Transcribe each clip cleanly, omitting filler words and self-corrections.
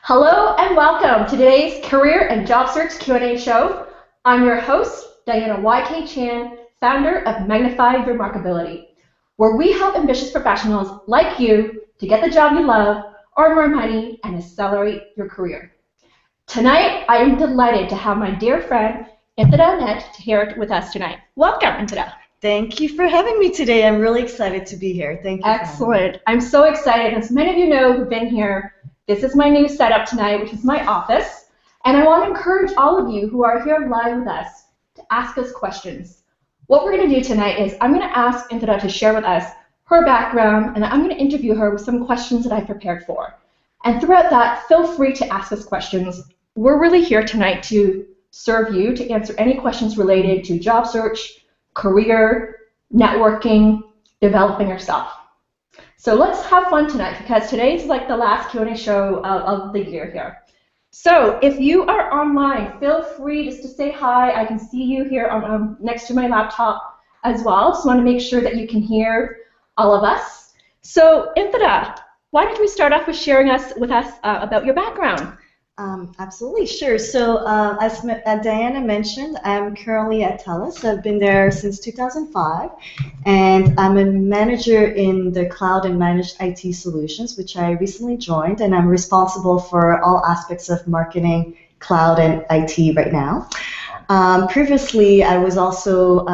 Hello and welcome to today's Career and Job Search Q&A show. I'm your host, Diana YK Chan, founder of Magnify Your Marketability, where we help ambitious professionals like you to get the job you love, earn more money, and accelerate your career. Tonight, I am delighted to have my dear friend, Intida Net, here with us tonight. Welcome, Intida. Thank you for having me today. I'm really excited to be here. Thank you. Excellent. I'm so excited. As many of you know who've been here, this is my new setup tonight, which is my office. And I want to encourage all of you who are here live with us to ask us questions. What we're going to do tonight is I'm going to ask Intida to share with us her background, and I'm going to interview her with some questions that I prepared for. And throughout that, feel free to ask us questions. We're really here tonight to serve you, to answer any questions related to job search, career, networking, developing yourself. So let's have fun tonight, because today's like the last Q&A show of the year here. So if you are online, feel free just to say hi. I can see you here next to my laptop as well. So I want to make sure that you can hear all of us. So Intida, why don't we start off with sharing with us about your background? Absolutely, sure. So as Diana mentioned, I'm currently at TELUS. I've been there since 2005, and I'm a manager in the cloud and managed IT solutions, which I recently joined, and I'm responsible for all aspects of marketing, cloud, and IT right now. Previously, I was also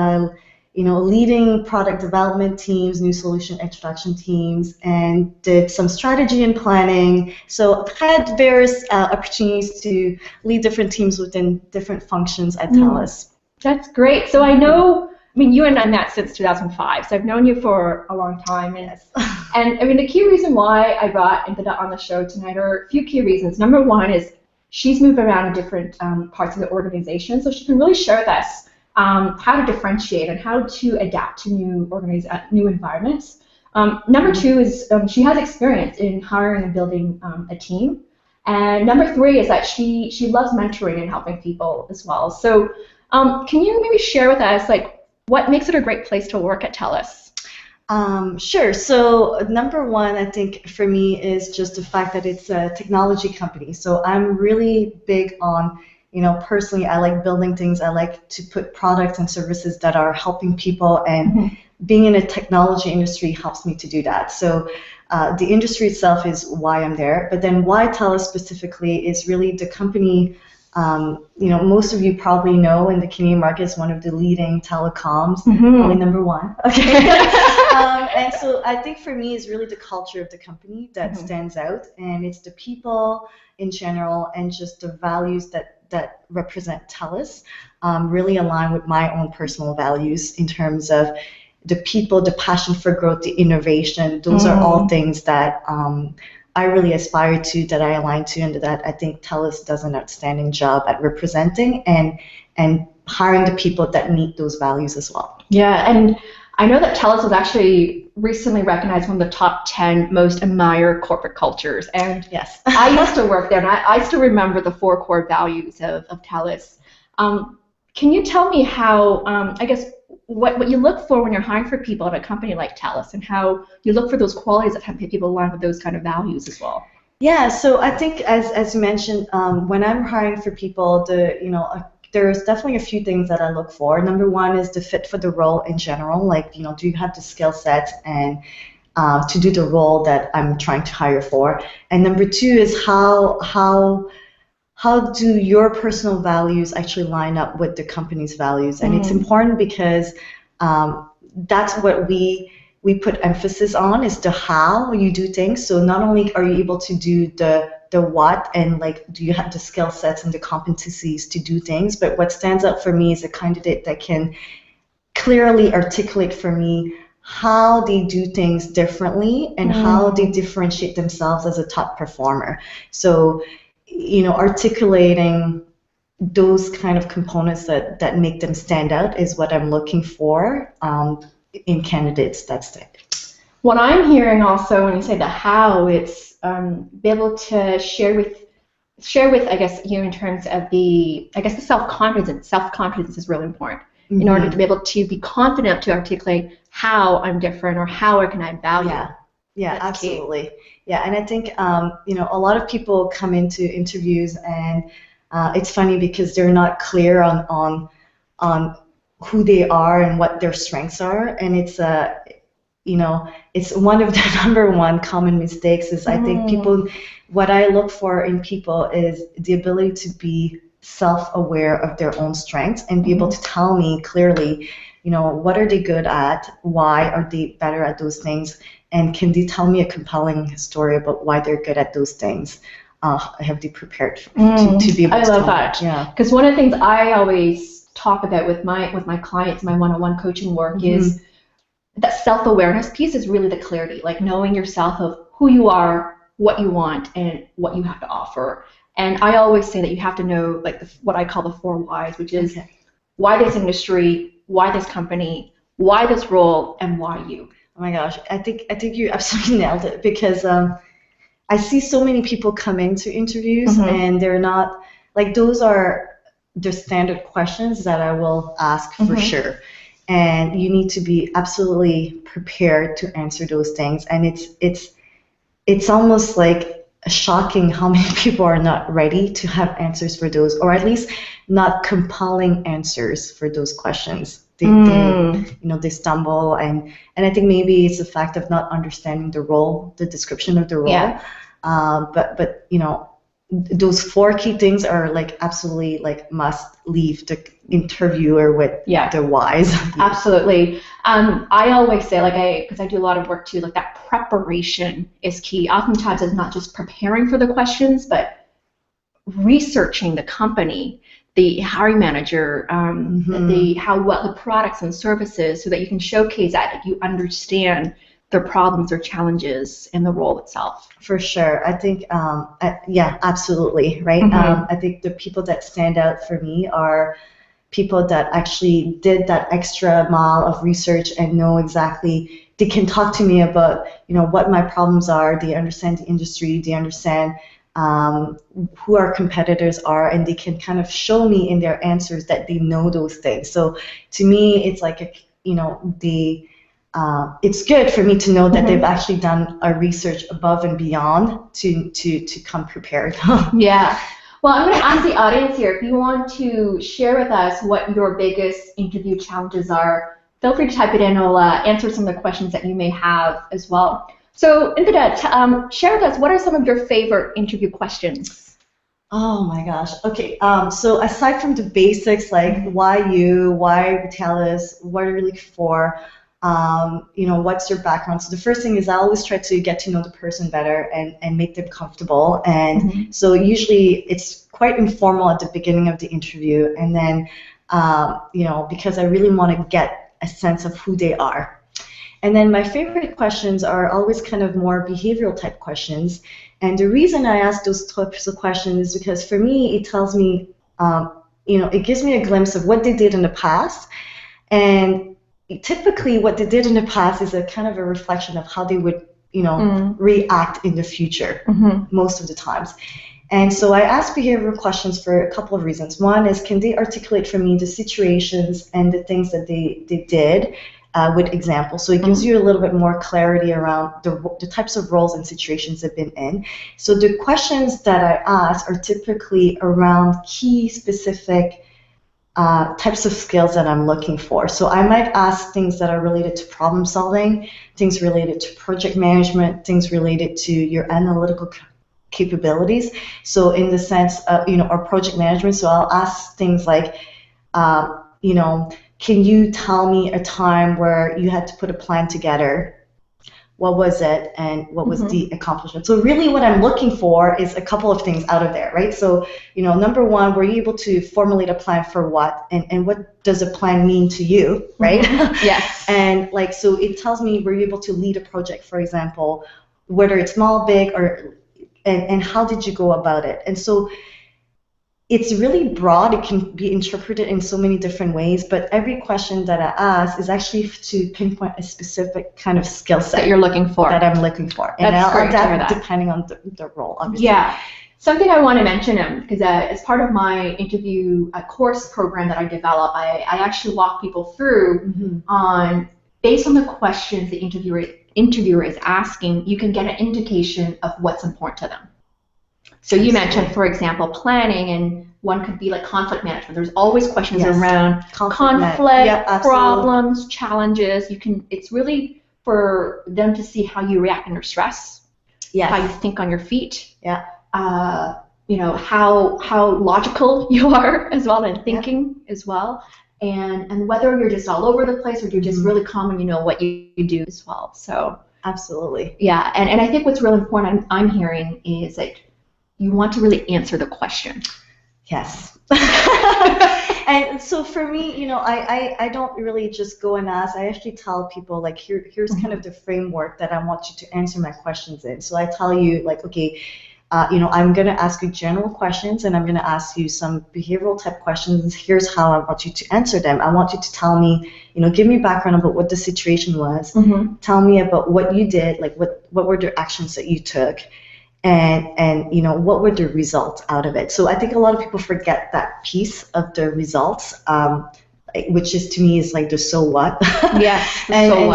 leading product development teams, new solution introduction teams, and did some strategy and planning. So I've had various opportunities to lead different teams within different functions at TELUS. That's great. So I know, you and I met since 2005, so I've known you for a long time. Yes. And the key reason why I brought Intida on the show tonight are a few key reasons. Number one is she's moved around in different parts of the organization, so she can really share with us how to differentiate and how to adapt to new environments. Number two is she has experience in hiring and building a team. And number three is that she loves mentoring and helping people as well. So can you maybe share with us what makes it a great place to work at TELUS? Sure. So number one, I think for me is just the fact that it's a technology company. So I'm really big on personally, I like building things. I like to put products and services that are helping people, and being in a technology industry helps me to do that. So the industry itself is why I'm there, but then why TELUS specifically is really the company. Most of you probably know in the Canadian market is one of the leading telecoms, probably number one. Okay. And so I think for me is really the culture of the company that stands out, and it's the people in general, and just the values that represent TELUS really align with my own personal values in terms of the people, the passion for growth, the innovation. Those are all things that I really aspire to, that I align to, and that I think TELUS does an outstanding job at representing and hiring the people that meet those values as well. Yeah, and I know that TELUS was actually recently recognized one of the top 10 most admired corporate cultures. And yes, I used to work there, and I still remember the 4 core values of TELUS. Can you tell me how, what you look for when you're hiring for people at a company like TELUS, and how you look for those qualities that help people align with those kind of values as well? Yeah, so I think as you mentioned, when I'm hiring for people, there's definitely a few things that I look for. Number one is the fit for the role in general. Do you have the skill set and to do the role that I'm trying to hire for? And number two is how do your personal values actually line up with the company's values? And it's important because that's what we put emphasis on, is the how you do things. So not only are you able to do the what, and do you have the skill sets and the competencies to do things, but what stands out for me is a candidate that can clearly articulate for me how they do things differently and how they differentiate themselves as a top performer. So articulating those kind of components that make them stand out is what I'm looking for in candidates. That's it. What I'm hearing also when you say the how, it's be able to share with I guess you in terms of the self-confidence. Self-confidence is really important in order to be able to be confident to articulate how I'm different or how I can add value. Yeah, That's absolutely. key. Yeah, and I think a lot of people come into interviews, and it's funny because they're not clear on who they are and what their strengths are, and it's one of the number one common mistakes is I think people, what I look for in people is the ability to be self-aware of their own strengths and be able to tell me clearly, what are they good at, why are they better at those things, and can they tell me a compelling story about why they're good at those things? Have they prepared to be able I to love tell that. me? Yeah. Because one of the things I always talk about with my clients, my one-on-one coaching work is that self-awareness piece is really the clarity, like knowing yourself of who you are, what you want, and what you have to offer. And I always say that you have to know like what I call the 4 whys, which is why this industry, why this company, why this role, and why you. Oh my gosh, I think you absolutely nailed it because I see so many people come into interviews and they're not like those are the standard questions that I will ask for sure. And you need to be absolutely prepared to answer those things. And it's almost like shocking how many people are not ready to have answers for those, or at least not compelling answers for those questions. They stumble, and I think maybe it's the fact of not understanding the role, the description of the role. Yeah. But those 4 key things are like absolutely like must leave the interviewer with the whys. Absolutely. I always say because I do a lot of work too, like that preparation is key. Oftentimes it's not just preparing for the questions, but researching the company, the hiring manager, the products and services, so that you can showcase that you understand their problems or challenges in the role itself. For sure. I think, absolutely, right? I think the people that stand out for me are people that actually did that extra mile of research and know exactly, they can talk to me about, what my problems are, they understand the industry, they understand who our competitors are, and they can kind of show me in their answers that they know those things. So to me, it's like, it's good for me to know that they've actually done a research above and beyond to come prepared. Yeah. Well, I'm going to ask the audience here, if you want to share with us what your biggest interview challenges are, feel free to type it in. I'll answer some of the questions that you may have as well. So, Indra, share with us, what are some of your favorite interview questions? Oh my gosh. Okay. So aside from the basics, like why you, why TELUS, what are you looking for, what's your background? So the first thing is I always try to get to know the person better and make them comfortable. And so usually it's quite informal at the beginning of the interview. And then, because I really want to get a sense of who they are. And then my favorite questions are always kind of more behavioral type questions. And the reason I ask those types of questions is because for me, it tells me, it gives me a glimpse of what they did in the past. And typically what they did in the past is a kind of a reflection of how they would, react in the future most of the times. And so I ask behavioral questions for a couple of reasons. One is, can they articulate for me the situations and the things that they did with examples? So it gives you a little bit more clarity around the types of roles and situations they've been in. So the questions that I ask are typically around key specific types of skills that I'm looking for. So I might ask things that are related to problem solving, things related to project management, things related to your analytical capabilities. So in the sense of, or project management, so I'll ask things like, can you tell me a time where you had to put a plan together? What was it, and what was the accomplishment? So really what I'm looking for is a couple of things out of there, right? So, number one, were you able to formulate a plan for what? And what does a plan mean to you, right? Yes. And so it tells me, were you able to lead a project, for example, whether it's small, big, and how did you go about it? And so it's really broad. It can be interpreted in so many different ways, but every question that I ask is actually to pinpoint a specific kind of skill set that you're looking for. That I'm looking for. And That's great to hear that that. Depending on the role, obviously. Yeah. Something I want to mention, because as part of my interview course program that I develop, I actually walk people through on, based on the questions the interviewer is asking, you can get an indication of what's important to them. So you mentioned, for example, planning, and one could be like conflict management. There's always questions around conflict, problems, challenges. It's really for them to see how you react under stress, how you think on your feet, how logical you are as well, and thinking as well, and whether you're just all over the place or you're just really calm and you know what you do as well. So absolutely. Yeah, and I think what's really important I'm hearing is that you want to really answer the question. Yes. And so for me, I don't really just go and ask. I actually tell people, like, here's kind of the framework that I want you to answer my questions in. So I tell you, like, okay, I'm going to ask you general questions, and I'm going to ask you some behavioral type questions. Here's how I want you to answer them. I want you to tell me, give me background about what the situation was. Tell me about what you did, like what were the actions that you took, and what were the results out of it. So I think a lot of people forget that piece of the results, which is, to me, is like the so what. Yeah.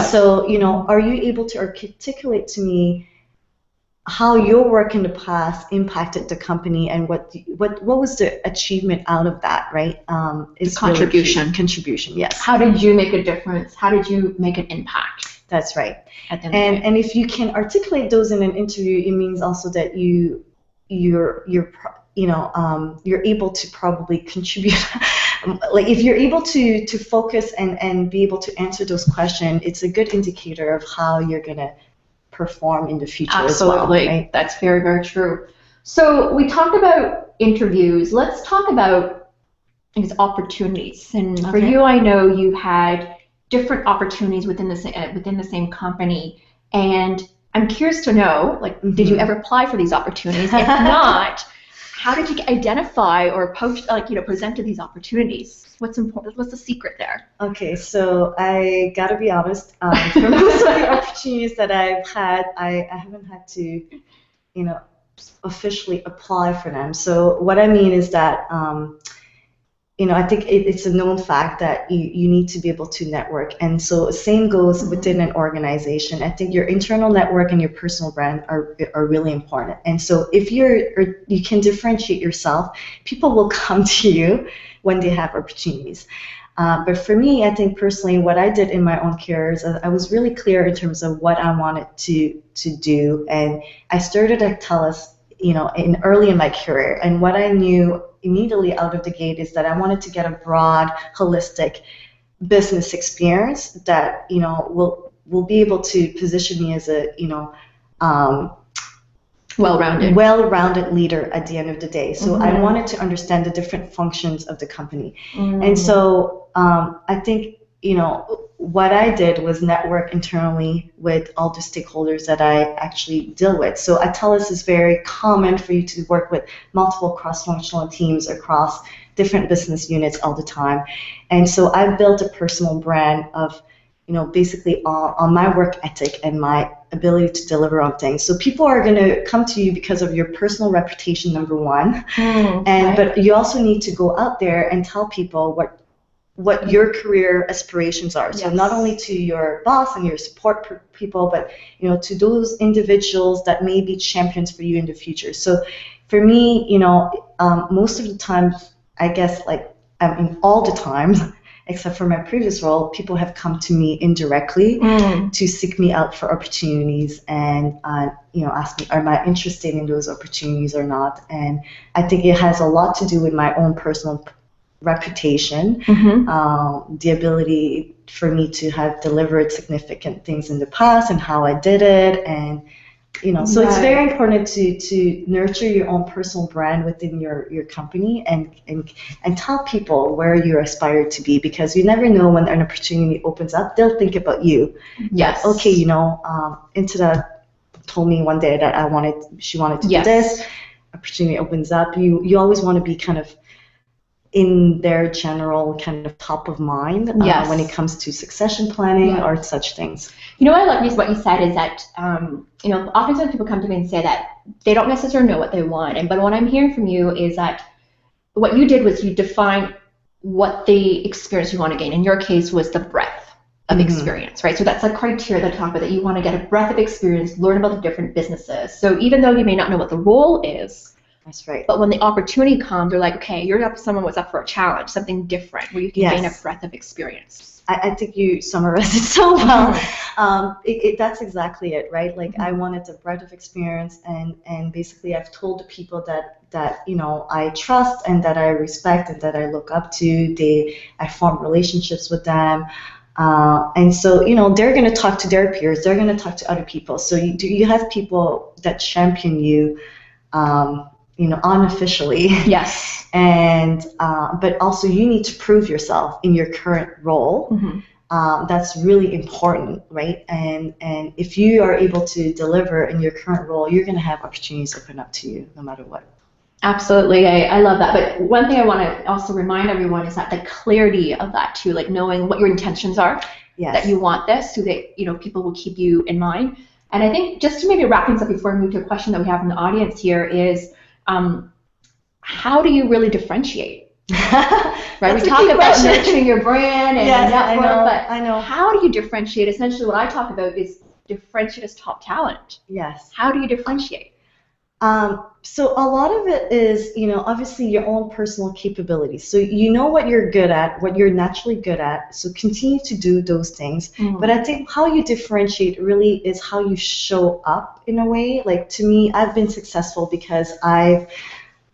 So are you able to articulate to me how your work in the past impacted the company, and what was the achievement out of that, right? It's contribution. Really contribution, yes. How did you make a difference? How did you make an impact? That's right. And if you can articulate those in an interview, it means also that you're able to probably contribute. Like, if you're able to focus and be able to answer those questions, it's a good indicator of how you're gonna perform in the future. Absolutely. As well, right? That's very, very true. So we talked about interviews. Let's talk about these opportunities. And for you, I know you had different opportunities within the same company, and I'm curious to know, like, did you ever apply for these opportunities? If not, how did you identify or present to these opportunities? What's important? What's the secret there? Okay, so I gotta be honest. For most of the opportunities that I've had, I haven't had to, officially apply for them. So what I mean is that, I think it's a known fact that you need to be able to network. And so same goes within an organization. I think your internal network and your personal brand are really important. And so if you can differentiate yourself, people will come to you when they have opportunities. But for me, I think personally, what I did in my own career is I was really clear in terms of what I wanted to do. And I started at TELUS, early in my career. And what I knew immediately out of the gate is that I wanted to get a broad, holistic business experience that will be able to position me as a well-rounded leader at the end of the day. So I wanted to understand the different functions of the company. And so I think what I did was network internally with all the stakeholders that I actually deal with. So at TELUS, it's very common for you to work with multiple cross-functional teams across different business units all the time. And so I've built a personal brand of, basically on my work ethic and my ability to deliver on things. So people are going to come to you because of your personal reputation, number one. But you also need to go out there and tell people what your career aspirations are. So not only to your boss and your support people, but to those individuals that may be champions for you in the future. So for me, most of the time, I guess, all the times, except for my previous role, people have come to me indirectly to seek me out for opportunities and ask me, am I interested in those opportunities or not? And I think it has a lot to do with my own personal reputation, the ability for me to have delivered significant things in the past and how I did it, and so it's very important to nurture your own personal brand within your company and tell people where you aspire to be, because you never know when an opportunity opens up, they'll think about you. Yes. Okay, Intada told me one day that she wanted to do this. Opportunity opens up. You always want to be kind of in their general kind of top of mind when it comes to succession planning or such things. What I like what you said is that, oftentimes people come to me and say that they don't necessarily know what they want. But what I'm hearing from you is that what you did was you defined what the experience you want to gain. In your case was the breadth of experience, right? So that's a criteria that I talk about, that you want to get a breadth of experience, learn about the different businesses. So even though you may not know what the role is, that's right. But when the opportunity comes, they're like, okay, you're up someone who's up for a challenge, something different, where you can gain a breadth of experience. I think you summarized it so well. That's exactly it, right? Like I wanted a breadth of experience, and basically I've told the people that you know I trust and that I respect and that I look up to. I form relationships with them, and so you know they're going to talk to their peers, they're going to talk to other people. So you have people that champion you. You know, unofficially. Yes. And but also you need to prove yourself in your current role. That's really important, right? And if you are able to deliver in your current role, you're going to have opportunities open up to you no matter what. Absolutely, I love that. But one thing I want to also remind everyone is that the clarity of that too, like knowing what your intentions are, that you want this, so that you know people will keep you in mind. And I think just to maybe wrap things up before we move to a question that we have in the audience here is, how do you really differentiate? Right, we talk about nurturing your brand and your network, but I know. How do you differentiate? Essentially, what I talk about is differentiate as top talent. Yes. How do you differentiate? So a lot of it is, you know, obviously your own personal capabilities. So you know what you're good at, what you're naturally good at. So continue to do those things. But I think how you differentiate really is how you show up in a way. Like to me, I've been successful because I've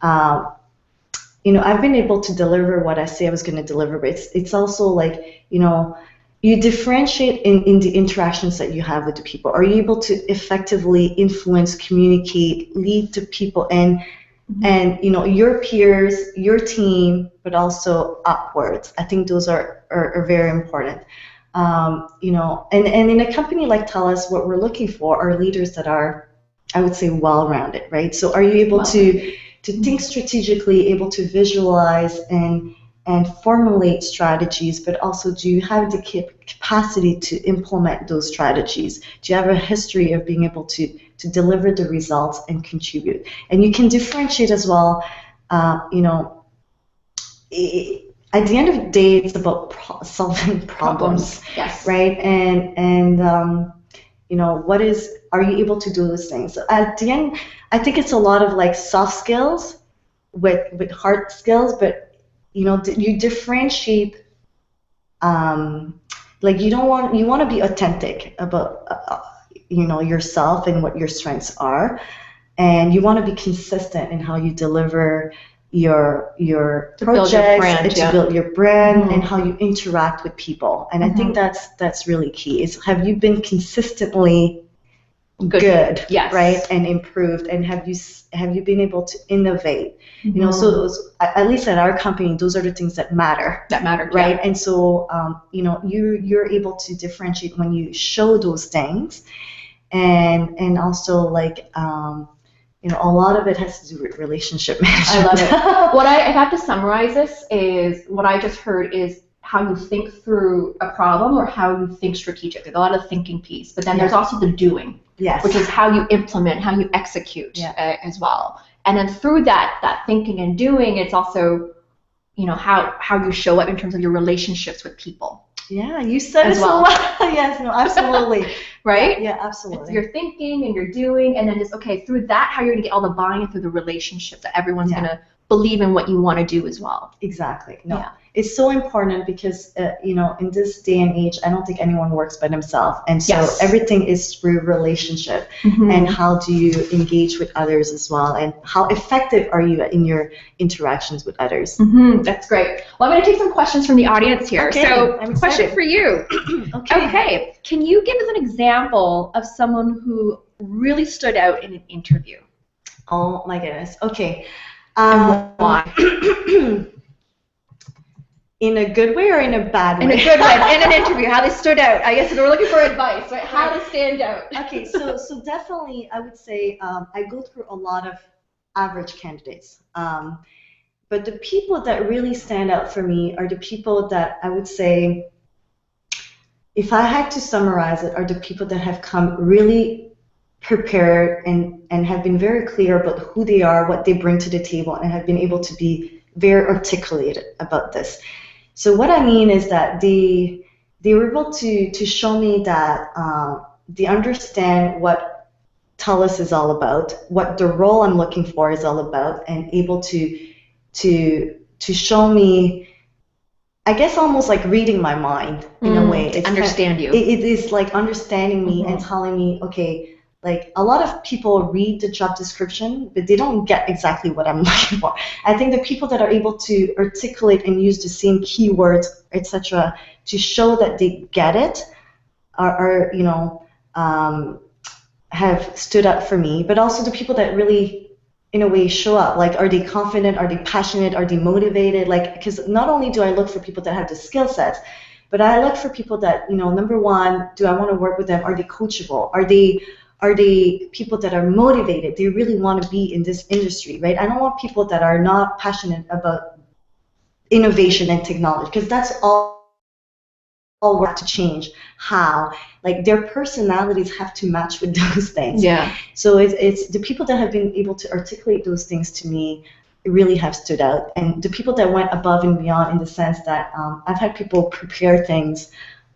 been able to deliver what I say I was going to deliver. But it's also like, you know, you differentiate in the interactions that you have with the people. Are you able to effectively influence, communicate, lead to people and you know, your peers, your team, but also upwards? I think those are very important. You know, and in a company like TELUS, what we're looking for are leaders that are, I would say, well-rounded, right? So are you able to think strategically, able to visualize and formulate strategies, but also do you have the capacity to implement those strategies? Do you have a history of being able to deliver the results and contribute? And you can differentiate as well, you know, at the end of the day, it's about solving problems. Yes. Right? And you know, are you able to do those things? So at the end, I think it's a lot of like soft skills with hard skills, but you know, you differentiate. Like you want to be authentic about you know, yourself and what your strengths are, and you want to be consistent in how you deliver your projects, to build your brand, and how you interact with people. And I think that's really key. Is have you been consistently good, yes, right, and improved, and have you been able to innovate? You know, so at least at our company, those are the things that matter. Right? Yeah. And so you know, you're able to differentiate when you show those things, and also like you know, a lot of it has to do with relationship management. I love it. If I have to summarize this, is what I just heard is how you think through a problem or how you think strategically. A lot of the thinking piece, but then there's also the doing, which is how you implement, how you execute as well. And then through that thinking and doing, it's also, you know, how you show up in terms of your relationships with people. Yeah, you said it so well. Yes, no, absolutely. Right? Yeah, absolutely. It's your thinking and your doing, and then just, okay, through that, how you're going to get all the buy-in through the relationship, that everyone's going to believe in what you want to do as well. Exactly. No, it's so important because, you know, in this day and age, I don't think anyone works by themselves. And so everything is through relationship. And how do you engage with others as well? And how effective are you in your interactions with others? That's great. Well, I'm going to take some questions from the audience here. Okay, so, question for you. Okay. Can you give us an example of someone who really stood out in an interview? Oh, my goodness. Okay. And why? In a good way or in a bad way? In a good way. In an interview, how they stood out. I guess we're looking for advice, right? How to stand out. Okay, so definitely I would say I go through a lot of average candidates. But the people that really stand out for me are the people that I would say, if I had to summarize it, are the people that have come really prepared and have been very clear about who they are, what they bring to the table, and have been able to be very articulated about this. So what I mean is that they they were able to show me that they understand what TELUS is all about, what the role I'm looking for is all about, and able to show me, I guess, almost like reading my mind in a way. To understand you. It is like understanding me and telling me, okay, like a lot of people read the job description, but they don't get exactly what I'm looking for. I think the people that are able to articulate and use the same keywords, etc., to show that they get it are have stood up for me. But also the people that really, in a way, show up. Like, are they confident? Are they passionate? Are they motivated? Like, because not only do I look for people that have the skill sets, but I look for people that, number one, do I want to work with them? Are they coachable? Are they people that are motivated? They really want to be in this industry, right? I don't want people that are not passionate about innovation and technology, because that's all work to change. How? Like, their personalities have to match with those things. Yeah. So it's the people that have been able to articulate those things to me really have stood out, and the people that went above and beyond, in the sense that I've had people prepare things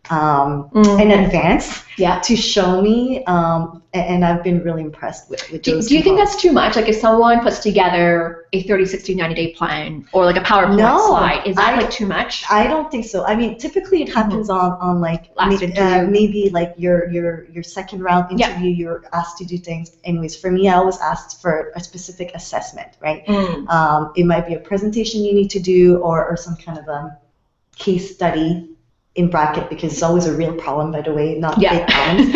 in advance to show me, and I've been really impressed with those. Do you think that's too much? Like, if someone puts together a 30, 60, 90-day plan, or like a PowerPoint slide, is that like too much? I don't think so. I mean, typically it happens on like maybe like your second round interview, you're asked to do things. Anyways, for me, I always asked for a specific assessment, right? It might be a presentation you need to do, or some kind of a case study, in bracket, because it's always a real problem, by the way, not big problems.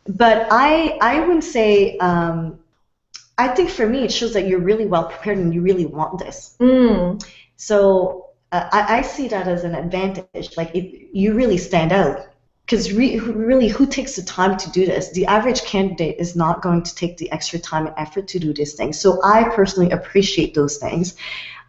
But I wouldn't say, I think for me it shows that you're really well prepared and you really want this. So I see that as an advantage. Like, you really stand out, because really, who takes the time to do this? The average candidate is not going to take the extra time and effort to do these things. So I personally appreciate those things,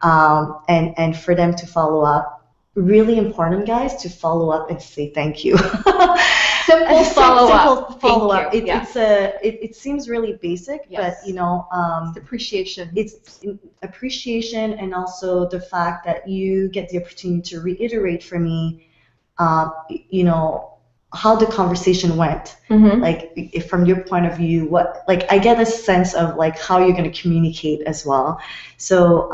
and for them to follow up. Really important, guys, to follow up and say thank you. Simple follow up. It seems really basic, but it's appreciation. It's appreciation, and also the fact that you get the opportunity to reiterate for me, how the conversation went. Like, if from your point of view, what, like, I get a sense of like how you're going to communicate as well. So.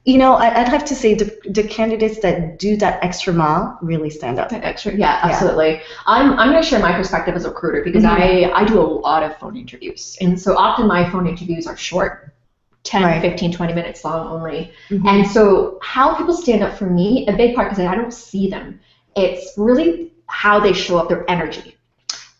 I'd have to say the candidates that do that extra mile really stand up. Absolutely. I'm going to share my perspective as a recruiter, because I do a lot of phone interviews. And so often my phone interviews are short, 10, 15, 20 minutes long only. And so how people stand up for me, a big part, because I don't see them, it's really how they show up, their energy.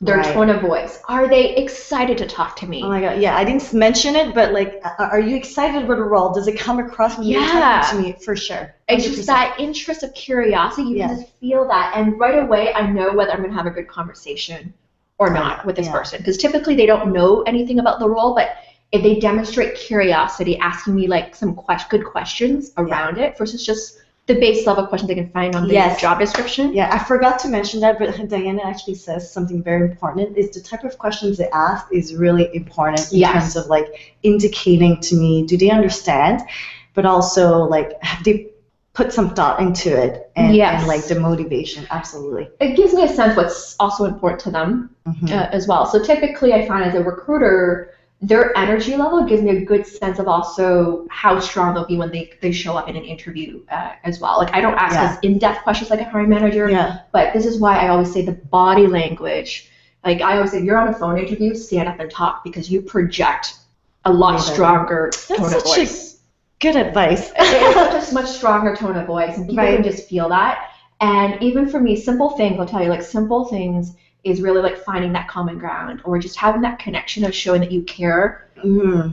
Their tone of voice. Are they excited to talk to me? Oh my God, yeah, I didn't mention it, but like, are you excited about the role? Does it come across when you're talking to me? For sure. 100%. It's just that interest of curiosity. You can just feel that, and right away I know whether I'm going to have a good conversation or not with this person. Because typically they don't know anything about the role, but if they demonstrate curiosity, asking me like some good questions around it versus just the base level questions they can find on the job description. Yeah, I forgot to mention that, but Diana actually says something very important. Is the type of questions they ask is really important in terms of like indicating to me, do they understand, but also like have they put some thought into it, and like the motivation. Absolutely. It gives me a sense what's also important to them as well. So typically I find as a recruiter, their energy level gives me a good sense of also how strong they'll be when they show up in an interview as well. Like, I don't ask as in-depth questions like a hiring manager, but this is why I always say the body language. Like, I always say, if you're on a phone interview, stand up and talk, because you project a lot stronger tone of voice. Good advice. It's a much stronger tone of voice, and people can just feel that. And even for me, simple things, I'll tell you, like, simple things is really like finding that common ground, or just having that connection of showing that you care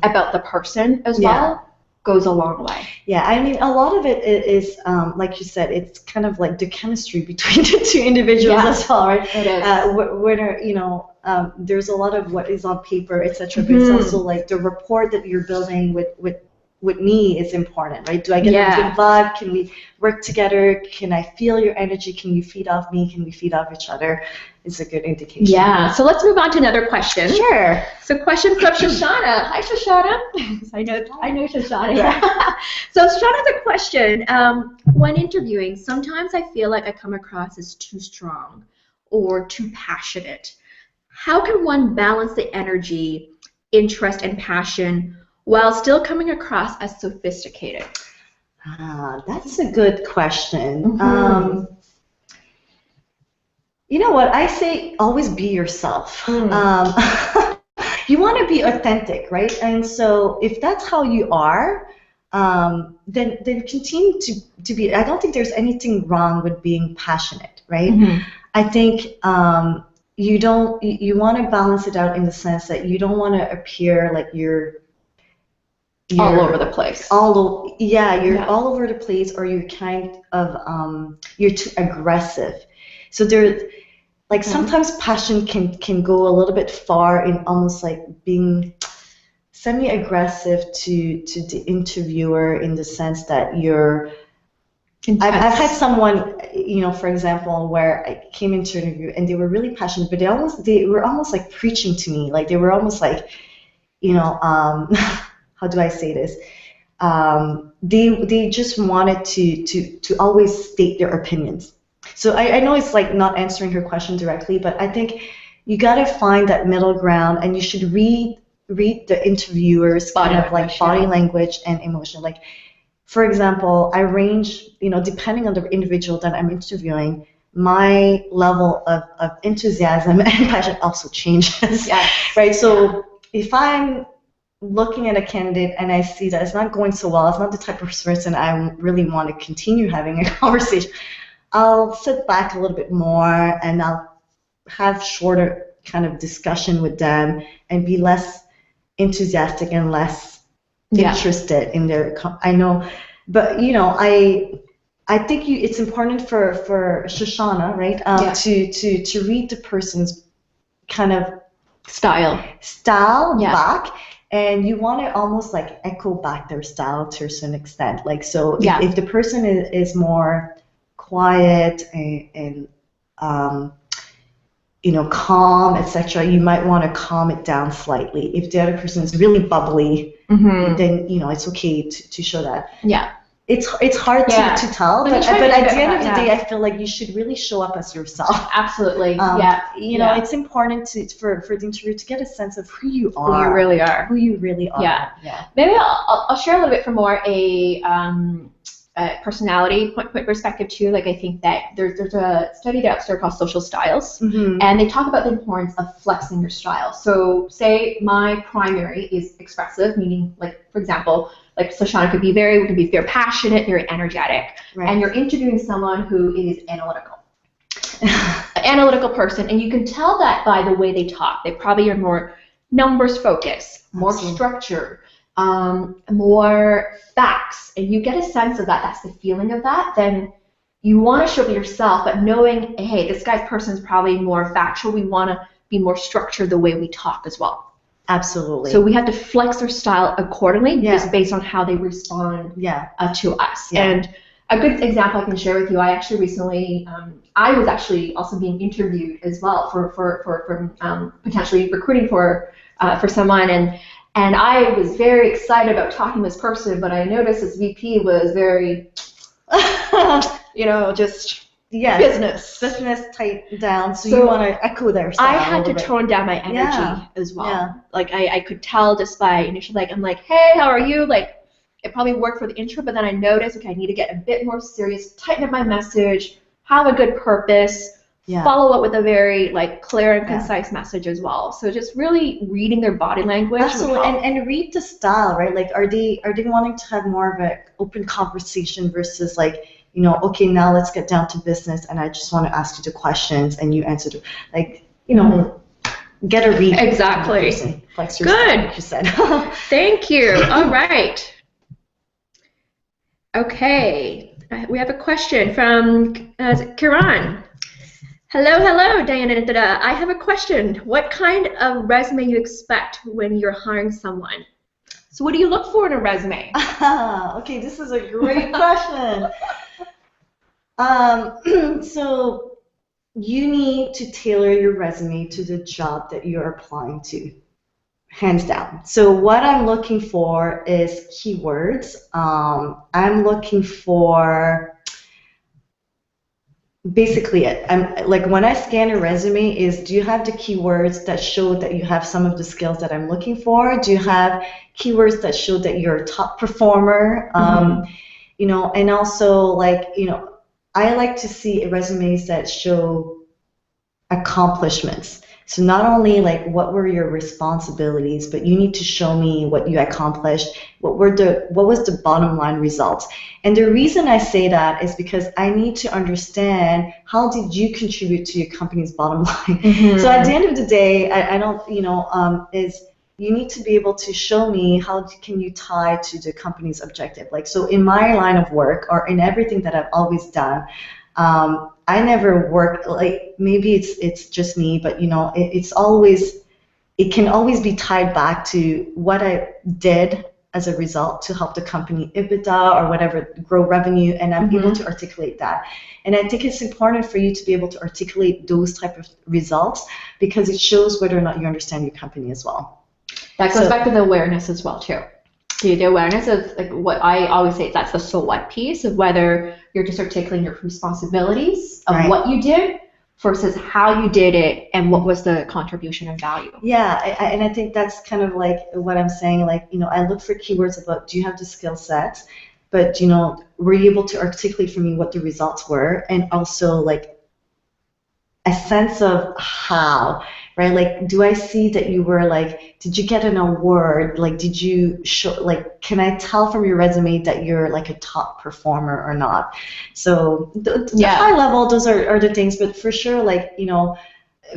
about the person as well, goes a long way. Yeah, I mean, a lot of it is, like you said, it's kind of like the chemistry between the two individuals as well, right? It is. Where, there's a lot of what is on paper, etc., but it's also like the rapport that you're building with with me is important, right? Do I get a good vibe? Can we work together? Can I feel your energy? Can you feed off me? Can we feed off each other? It's a good indication. Yeah. So let's move on to another question. Sure. So question from Shoshana. Hi, Shoshana. I know Shoshana. Yeah. So Shoshana has a question. When interviewing, sometimes I feel like I come across as too strong or too passionate. How can one balance the energy, interest, and passion while still coming across as sophisticated? That's a good question. You know what? I say always be yourself. You want to be authentic, right? And so if that's how you are, then continue to be. I don't think there's anything wrong with being passionate, right? I think you want to balance it out in the sense that you don't want to appear like you're all over the place. All over the place, or you're kind of you're too aggressive. So like sometimes passion can go a little bit far in almost like being semi-aggressive to the interviewer in the sense that you're. I've had someone, for example, where I came into an interview and they were really passionate, but they were almost like preaching to me, like they were almost like, how do I say this? They just wanted to always state their opinions. So I know it's like not answering her question directly, but I think you got to find that middle ground, and you should read the interviewer's body language and emotion. Like, for example, I range, depending on the individual that I'm interviewing, my level of enthusiasm and passion also changes. Right? So if I'm looking at a candidate and I see that it's not going so well, it's not the type of person I really want to continue having a conversation, I'll sit back a little bit more and I'll have shorter kind of discussion with them and be less enthusiastic and less interested in their. I know, but I think it's important for Shoshana, right? To read the person's kind of style back. And you want to almost like echo back their style to a certain extent. Like, so if the person is more quiet and calm, etc., you might want to calm it down slightly. If the other person is really bubbly, then it's okay to show that. Yeah. It's hard to tell, but at the end of the day, I feel like you should really show up as yourself. Absolutely. It's important for the interview to get a sense of who you are. Who you really are. Yeah. Maybe I'll share a little bit from more a personality point perspective too. Like, I think that there's a study out there called Social Styles, and they talk about the importance of flexing your style. So say my primary is expressive, meaning, like, for example, like Shoshana could be very passionate, very energetic, and you're interviewing someone who is analytical. An analytical person, and you can tell that by the way they talk. They probably are more numbers focused, more structure, more facts, and you get a sense of that. That's the feeling of that. Then you want to show it yourself, but knowing, hey, this guy's person is probably more factual. We want to be more structured the way we talk as well. Absolutely. So we have to flex our style accordingly, just based on how they respond to us. And a good example I can share with you, I actually recently, I was actually also being interviewed as well for potentially recruiting for someone, and I was very excited about talking to this person, but I noticed this VP was very, just business type down. So you want to echo their style. I had to tone down my energy as well. Yeah. Like I could tell just by initially, I'm like, hey, how are you? Like, it probably worked for the intro, but then I noticed, okay, I need to get a bit more serious, tighten up my message, have a good purpose, follow up with a very clear and concise message as well. So just really reading their body language. Absolutely, and read the style, right? Like, are they wanting to have more of an open conversation versus okay, now let's get down to business, and I just want to ask you the questions and you answer get a read. Exactly. Flex your style, like you said. Thank you. All right. Okay, we have a question from Kiran. Hello, Diana and Dada. I have a question. What kind of resume you expect when you're hiring someone? So what do you look for in a resume? Okay, this is a great question. So you need to tailor your resume to the job that you're applying to, hands down. So what I'm looking for is keywords. I'm looking for basically it. I'm like, when I scan a resume, is do you have the keywords that show that you have some of the skills that I'm looking for? Do you have keywords that show that you're a top performer? You know, and also, like, you know, I like to see resumes that show accomplishments. So not only like what were your responsibilities, but you need to show me what you accomplished, what was the bottom line results. And the reason I say that is because I need to understand, how did you contribute to your company's bottom line? So at the end of the day, I don't, you know, is you need to be able to show me how can you tie to the company's objective. Like, so in my line of work, or in everything that I've always done, I never work, like, maybe it's just me, but you know, it can always be tied back to what I did as a result to help the company EBITDA or whatever grow revenue, and I'm able to articulate that. And I think it's important for you to be able to articulate those type of results, because it shows whether or not you understand your company as well. That goes back to the awareness as well too. The awareness of, like, what I always say, that's the so what piece of whether you're just articulating your responsibilities of what you did versus how you did it and what was the contribution and value. Yeah, and I think that's kind of like what I'm saying. Like, you know, I look for keywords about, do you have the skill set, but, you know, were you able to articulate for me what the results were, and also like a sense of how, right? Like, do I see that you were like, did you get an award? Like, did you show, like, can I tell from your resume that you're like a top performer or not? So the high level, those are the things, but for sure, like, you know,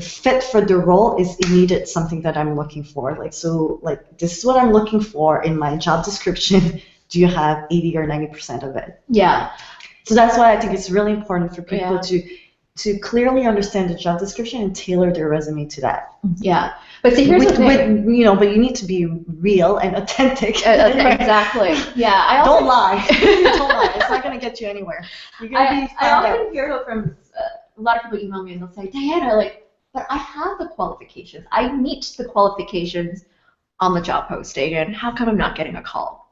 fit for the role is needed, something that I'm looking for. Like, so like, this is what I'm looking for in my job description. Do you have 80 or 90% of it? Yeah. So that's why I think it's really important for people to clearly understand the job description and tailor their resume to that. Yeah. But see, here's the thing. You know, but you need to be real and authentic. Exactly. Yeah. Don't lie. Don't lie. It's not going to get you anywhere. You're going to be found out. I often hear from a lot of people email me and they'll say, Diana, like, but I have the qualifications. I meet the qualifications on the job posting, and how come I'm not getting a call?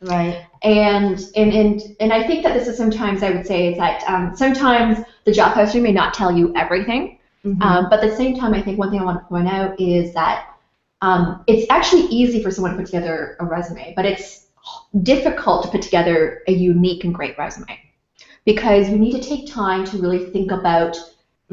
Right. And I think that this is sometimes, I would say, is that sometimes the job posting may not tell you everything, but at the same time, I think one thing I want to point out is that it's actually easy for someone to put together a resume, but it's difficult to put together a unique and great resume, because you need to take time to really think about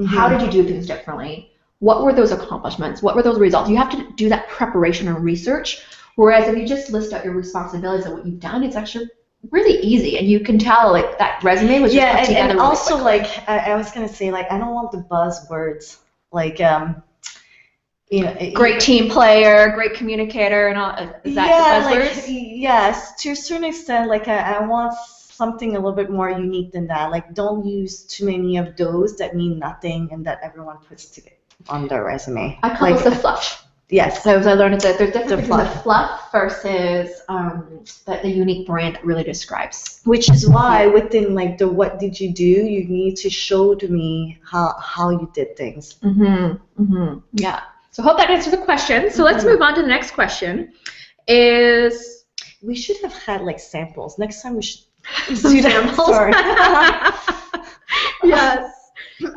how did you do things differently, what were those accomplishments, what were those results. You have to do that preparation and research. Whereas if you just list out your responsibilities and what you've done, it's actually really easy, and you can tell, like, that resume was just put together and really also quickly. Like I was gonna say, like, I don't want the buzzwords, like you know, great team player, great communicator, and all. Is that the buzzwords? Like, yes, to a certain extent. Like, I want something a little bit more unique than that. Like, don't use too many of those that mean nothing and that everyone puts together on their resume. I call this the fluff. Yes. So I learned that there's difference between the fluff versus the unique brand that really describes. Which is why within, like, the what did you do, you need to show to me how you did things. Yeah. So I hope that answers the question. So let's move on to the next question. Is we should have had, like, samples. Next time we should do that. Sorry. Yes.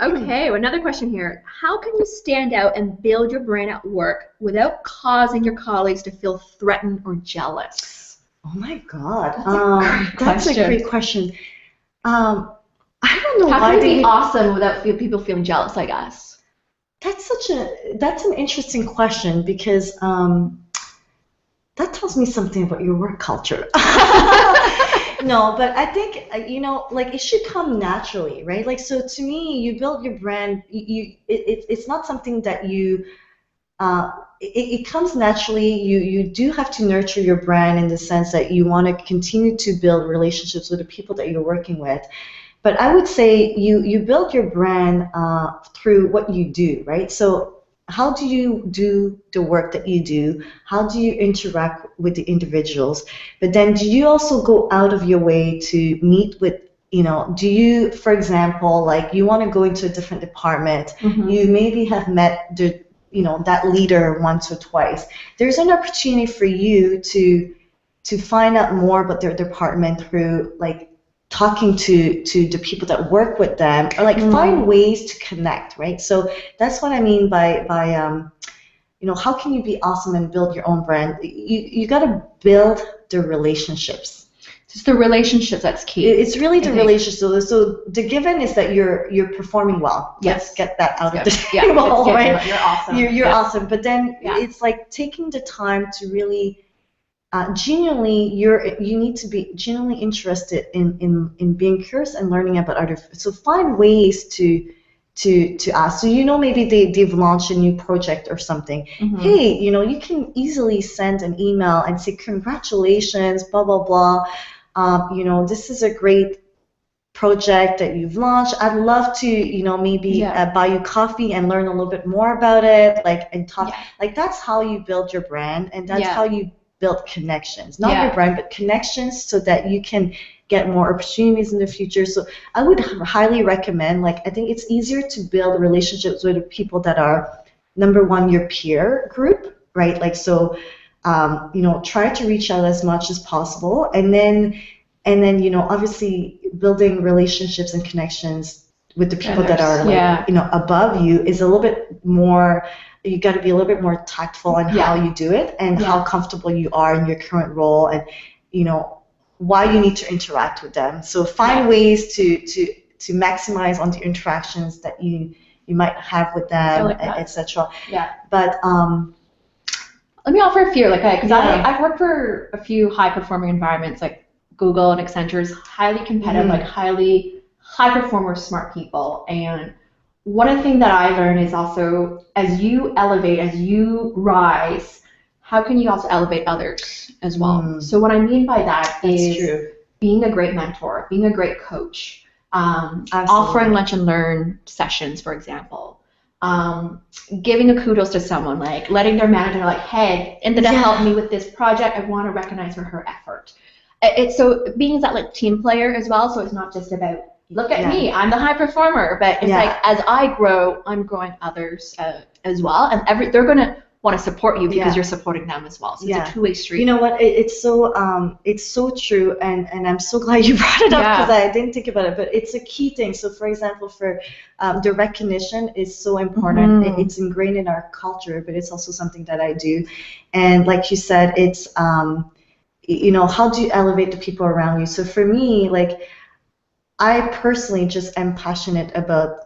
Okay, well, another question here. How can you stand out and build your brand at work without causing your colleagues to feel threatened or jealous? Oh my God, that's a great question. I don't know. How can you be awesome without people feeling jealous like us? That's an interesting question, because that tells me something about your work culture. No, but I think, you know, like, it should come naturally, right? Like, so to me, you build your brand. It's not something that you. It comes naturally. You do have to nurture your brand in the sense that you want to continue to build relationships with the people that you're working with. But I would say you build your brand through what you do, right? So how do you do the work that you do? How do you interact with the individuals? But then do you also go out of your way to meet with, do you, for example, like you want to go into a different department, you maybe have met that leader once or twice. There's an opportunity for you to find out more about their department through like talking to the people that work with them, or like find ways to connect, right? So that's what I mean by how can you be awesome and build your own brand? You got to build the relationships. It's the relationships that's key. It's really the relationships. So the given is that you're performing well. Yes. Let's get that out of the table, right? You're awesome. You're awesome. But then it's like taking the time to really genuinely, you need to be genuinely interested in being curious and learning about other. So find ways to ask. So maybe they've launched a new project or something. Hey, you can easily send an email and say congratulations, blah blah blah. This is a great project that you've launched. I'd love to maybe buy you coffee and learn a little bit more about it, like, and talk. Like that's how you build your brand, and that's how you build connections, not your brand, but connections, so that you can get more opportunities in the future. So I would highly recommend, like, I think it's easier to build relationships with people that are, number one, your peer group, right? Like, so, try to reach out as much as possible, and then, obviously building relationships and connections with the people that are, like, above you is a little bit more. You got to be a little bit more tactful on how you do it, and how comfortable you are in your current role, and why you need to interact with them. So find ways to maximize on the interactions that you might have with them, etc. But let me offer a few, because I've worked for a few high performing environments like Google and Accenture's, highly competitive, like highly high performers, smart people. And one of the things that I learned is also, as you elevate, as you rise, how can you also elevate others as well? So what I mean by that is being a great mentor, being a great coach, offering lunch and learn sessions, for example, giving a kudos to someone, like letting their manager know, like, hey, Indra helped me with this project. I want to recognize her effort. It's so being that like team player as well. So it's not just about, look at me, I'm the high performer, but it's like, as I grow, I'm growing others as well, and they're gonna want to support you because you're supporting them as well. So it's a two-way street. You know what? It's so true, and I'm so glad you brought it up, because I didn't think about it, but it's a key thing. So for example, for the recognition is so important. It's ingrained in our culture, but it's also something that I do. And like you said, it's how do you elevate the people around you? So for me, like, I personally just am passionate about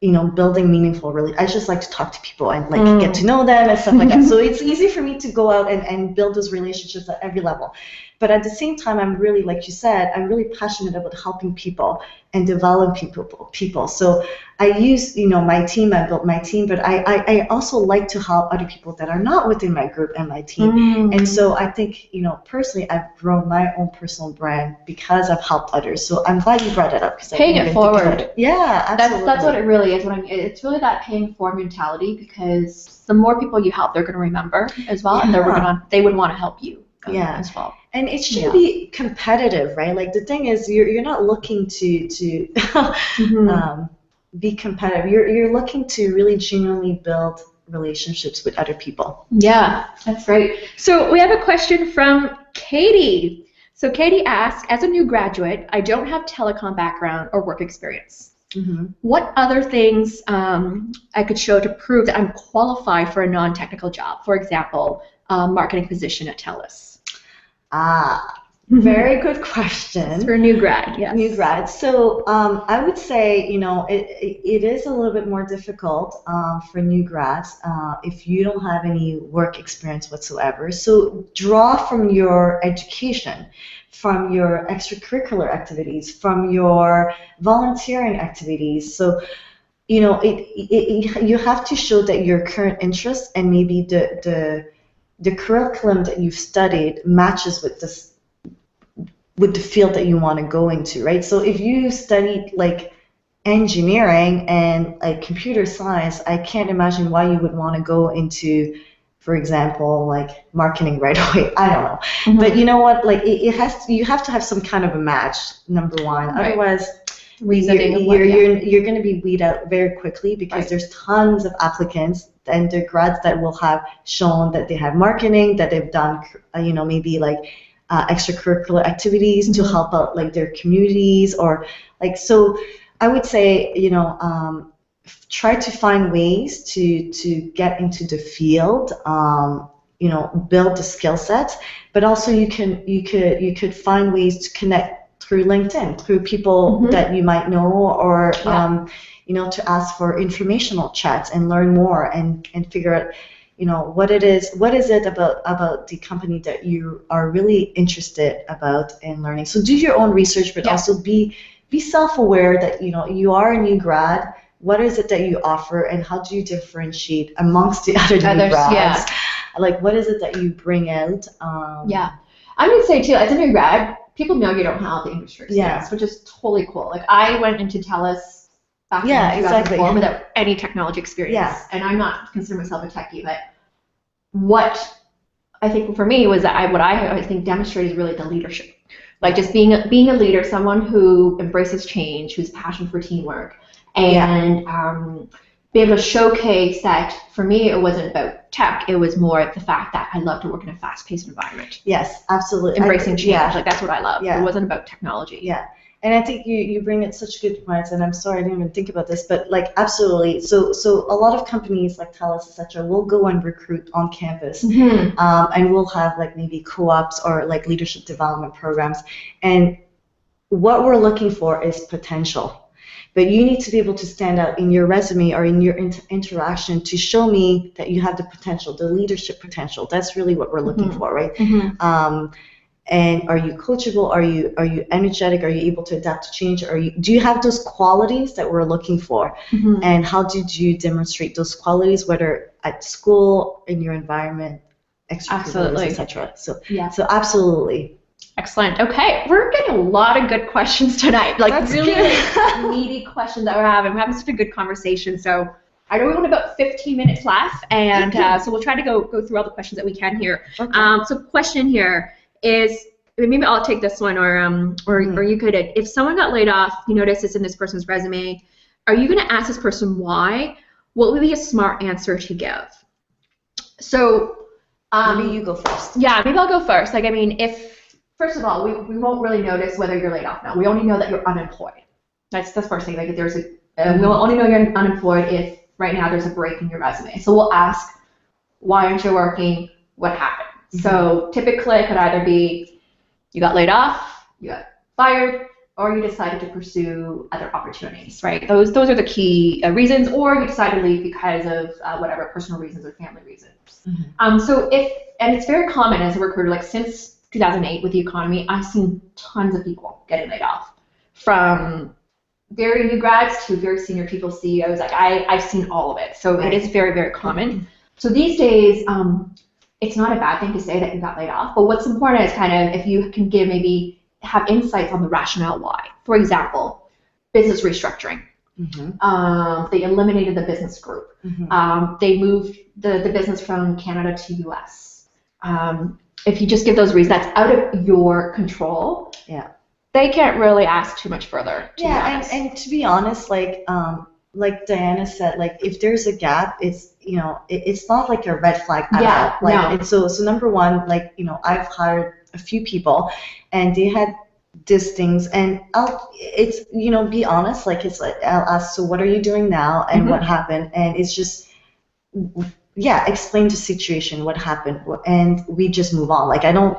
building meaningful I just like to talk to people and like get to know them and stuff like that. So it's easy for me to go out and build those relationships at every level. But at the same time, I'm really, like you said, I'm really passionate about helping people and developing people. So I use, my team, I built my team, but I also like to help other people that are not within my group and my team. And so I think, personally, I've grown my own personal brand because I've helped others. So I'm glad you brought it up. Paying it forward. Yeah, absolutely. That's what it really is. It's really that paying forward mentality, because the more people you help, they're going to remember as well, and they would want to help you as well. And it should be competitive, right? Like, the thing is, you're not looking to be competitive. You're looking to really genuinely build relationships with other people. Yeah, that's great. So we have a question from Katie. So Katie asks, as a new graduate, I don't have telecom background or work experience. What other things I could show to prove that I'm qualified for a non-technical job? For example, marketing position at TELUS. Very good question. It's for a new grad, yes. New grad. So I would say, it is a little bit more difficult for new grads if you don't have any work experience whatsoever. So draw from your education, from your extracurricular activities, from your volunteering activities. So, you have to show that your current interest and maybe the curriculum that you've studied matches with the field that you want to go into, right? So if you studied like engineering and like computer science, I can't imagine why you would want to go into, for example, like marketing right away. I don't know. Mhm. But you know what? Like it has to, you have to have some kind of a match, number one. Right. Otherwise, Reasoning of what, you're going to be weed out very quickly because Right. there's tons of applicants and they're grads that will have shown that they have marketing, that they've done, maybe like extracurricular activities to Mhm. help out like their communities or like, so I would say, try to find ways to get into the field, build the skill sets, but also you could find ways to connect through LinkedIn, through people Mhm. that you might know, or Yeah. to ask for informational chats and learn more and figure out, what is it about the company that you are really interested about in learning. So do your own research, but Yeah. also be self-aware that you are a new grad. What is it that you offer, and how do you differentiate amongst the other new grads? Yeah. Like, what is it that you bring out? Yeah. I would say too, as a new grad, people know you don't have the industry experience, Yeah. which is totally cool. Like I went into TELUS back Yeah, in 2004 exactly. without any technology experience. Yeah. And I'm not considering myself a techie, but what I think for me was that what I think demonstrated is really the leadership. Like just being a leader, someone who embraces change, who's passionate for teamwork, and be able to showcase that for me it wasn't about tech, it was more the fact that I love to work in a fast-paced environment. Yes, absolutely. Embracing change, like that's what I love. Yeah. It wasn't about technology. Yeah. And I think you bring in such good points, and I'm sorry I didn't even think about this, but like absolutely. So a lot of companies like TELUS, etc., will go and recruit on campus, Mhm. and we'll have like maybe co-ops or like leadership development programs. And what we're looking for is potential. But you need to be able to stand out in your resume or in your interaction to show me that you have the potential, the leadership potential. That's really what we're looking for, right? Mhm. And are you coachable? Are you energetic? Are you able to adapt to change? Do you have those qualities that we're looking for? Mhm. And how did you demonstrate those qualities, whether at school, in your environment, extracurriculars, etc.? So absolutely. Excellent. Okay, we're getting a lot of good questions tonight. Like That's really good. meaty questions that we're having. We're having such a good conversation. So I know we want about 15 minutes left, and so we'll try to go through all the questions that we can here. Okay. So question here is, maybe I'll take this one, or you could. If someone got laid off, you notice this in this person's resume, are you going to ask this person why? What would be a smart answer to give? So maybe you go first. Yeah, maybe I'll go first. Like, I mean, first of all, we won't really notice whether you're laid off now. We only know that you're unemployed. That's the first thing. Like, if there's we'll only know you're unemployed if right now there's a break in your resume. So we'll ask, why aren't you working? What happened? So typically it could either be you got laid off, you got fired, or you decided to pursue other opportunities, right? Those are the key reasons, or you decided to leave because of whatever, personal reasons or family reasons. So and it's very common as a recruiter, like since 2008 with the economy, I've seen tons of people getting laid off, from very new grads to very senior people, CEOs. Like I've seen all of it. So it is very, very common. So these days, it's not a bad thing to say that you got laid off, but what's important is kind of if you can have insights on the rationale why. For example, business restructuring. They eliminated the business group. They moved the business from Canada to US. If you just give those reasons, that's out of your control. They can't really ask too much further. And to be honest, like Diana said, like if there's a gap, it's it's not like a red flag at all. Like, and so number one, like I've hired a few people, and they had these things, and it's be honest, like it's like I'll ask, so what are you doing now, and what happened, and it's just explain the situation, what happened, and we just move on. Like I don't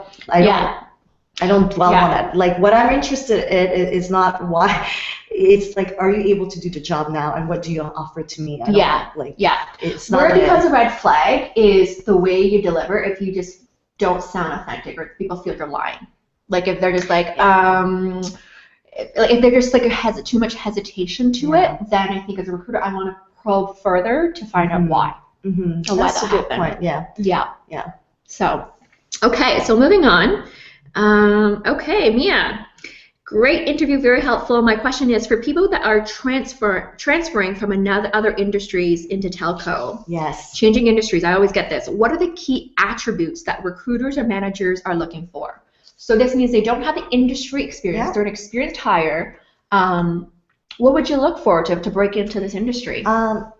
dwell on it. Like what I'm interested in is not why. It's like, are you able to do the job now, and what do you offer to me? It's not. Where it becomes a red flag is the way you deliver. If you just don't sound authentic, or people feel you're lying. Like if they're just like, if they're just like too much hesitation to it, then I think as a recruiter, I want to probe further to find out why. That's a good point. Yeah. So, okay, so moving on. Okay, Mia. Great interview, very helpful. My question is for people that are transferring from other industries into telco. Yes. Changing industries, I always get this. What are the key attributes that recruiters or managers are looking for? So this means they don't have the industry experience. Yeah. They're an experienced hire. What would you look for to break into this industry?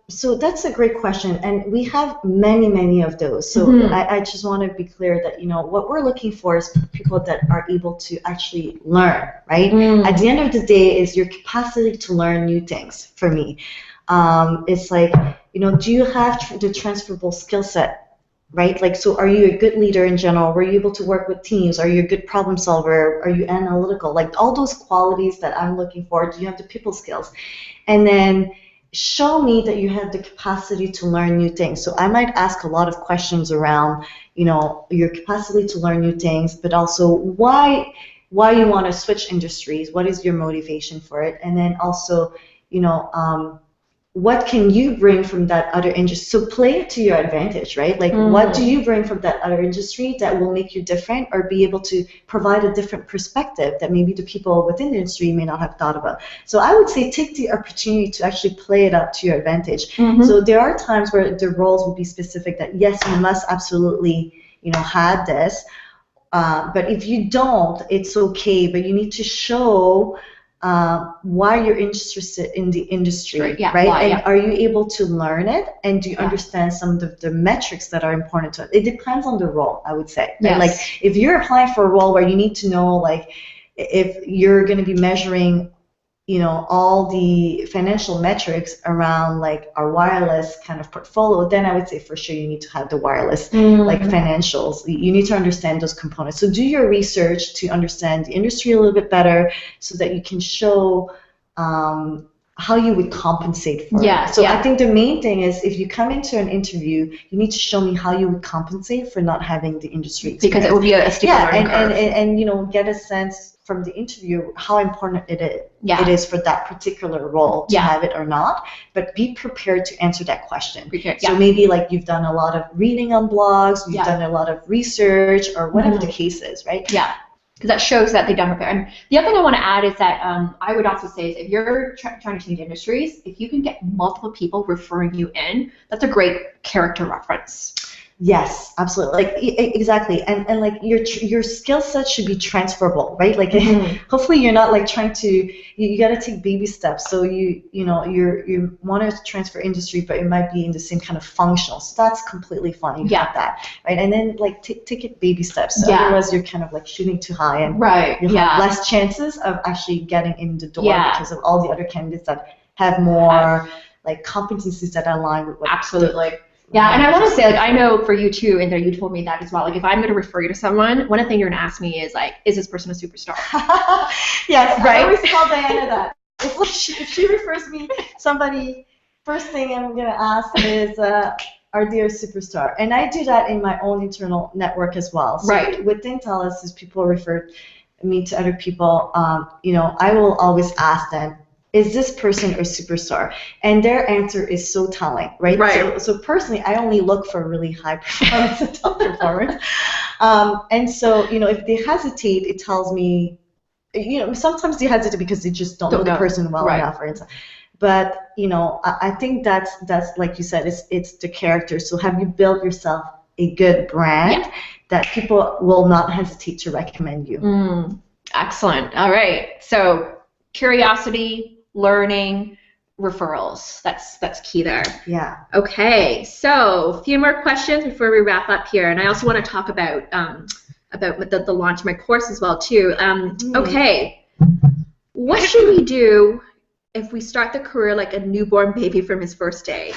So that's a great question, and we have many of those. So I just want to be clear that what we're looking for is people that are able to actually learn, right? At the end of the day, is your capacity to learn new things. For me, it's like do you have the transferable skill set? Right? Like, so are you a good leader in general? Were you able to work with teams? Are you a good problem solver? Are you analytical? Like all those qualities that I'm looking for. Do you have the people skills? And then show me that you have the capacity to learn new things. So I might ask a lot of questions around, your capacity to learn new things, but also why you want to switch industries. What is your motivation for it? And then also, what can you bring from that other industry? So play it to your advantage, right? Like, what do you bring from that other industry that will make you different or be able to provide a different perspective that maybe the people within the industry may not have thought about? So I would say take the opportunity to actually play it up to your advantage. So there are times where the roles will be specific that, yes, you must absolutely, have this. But if you don't, it's okay. But you need to show why you're interested in the industry, right? And are you able to learn it? And do you understand some of the metrics that are important to it? It depends on the role, I would say. Right? Like if you're applying for a role where you need to know, like, if you're going to be measuring, all the financial metrics around like our wireless kind of portfolio, then I would say for sure you need to have the wireless like financials. You need to understand those components. So do your research to understand the industry a little bit better so that you can show how you would compensate for it. So I think the main thing is if you come into an interview, you need to show me how you would compensate for not having the industry experience. Because it would be a steep learning curve. And get a sense from the interview how important it is for that particular role to have it or not, but be prepared to answer that question. So maybe like you've done a lot of reading on blogs, you've done a lot of research or whatever the case is, right? Because that shows that they've done repair. And the other thing I want to add is that I would also say is if you're trying to change industries, if you can get multiple people referring you in, that's a great character reference. Yes, absolutely. Like exactly, and like your skill set should be transferable, right? Like hopefully you're not like trying to. You got to take baby steps. So you want to transfer industry, but it might be in the same kind of functional. So that's completely fine. You have that, right? And then like take it baby steps. So otherwise you're kind of like shooting too high, and you'll have less chances of actually getting in the door because of all the other candidates that have more like competencies that align with what. Absolutely. Yeah, and I want to say, like, I know for you too, and you told me that as well. Like, if I'm going to refer you to someone, one of the things you're going to ask me is, like, is this person a superstar? Yes, right? I always tell Diana that. If she refers me somebody, first thing I'm going to ask is, are they a superstar? And I do that in my own internal network as well. So within TELUS, as people refer me to other people, I will always ask them, is this person a superstar? And their answer is so telling, right? So personally, I only look for really high performance and top performance. And so, if they hesitate, it tells me, sometimes they hesitate because they just don't know the person well enough. But, I think that's like you said, it's the character. So have you built yourself a good brand that people will not hesitate to recommend you? Excellent. All right. So curiosity, learning, referrals. That's key there. Yeah. Okay. So a few more questions before we wrap up here, and I also want to talk about the launch of my course as well too. Okay. What should we do if we start the career like a newborn baby from his first day?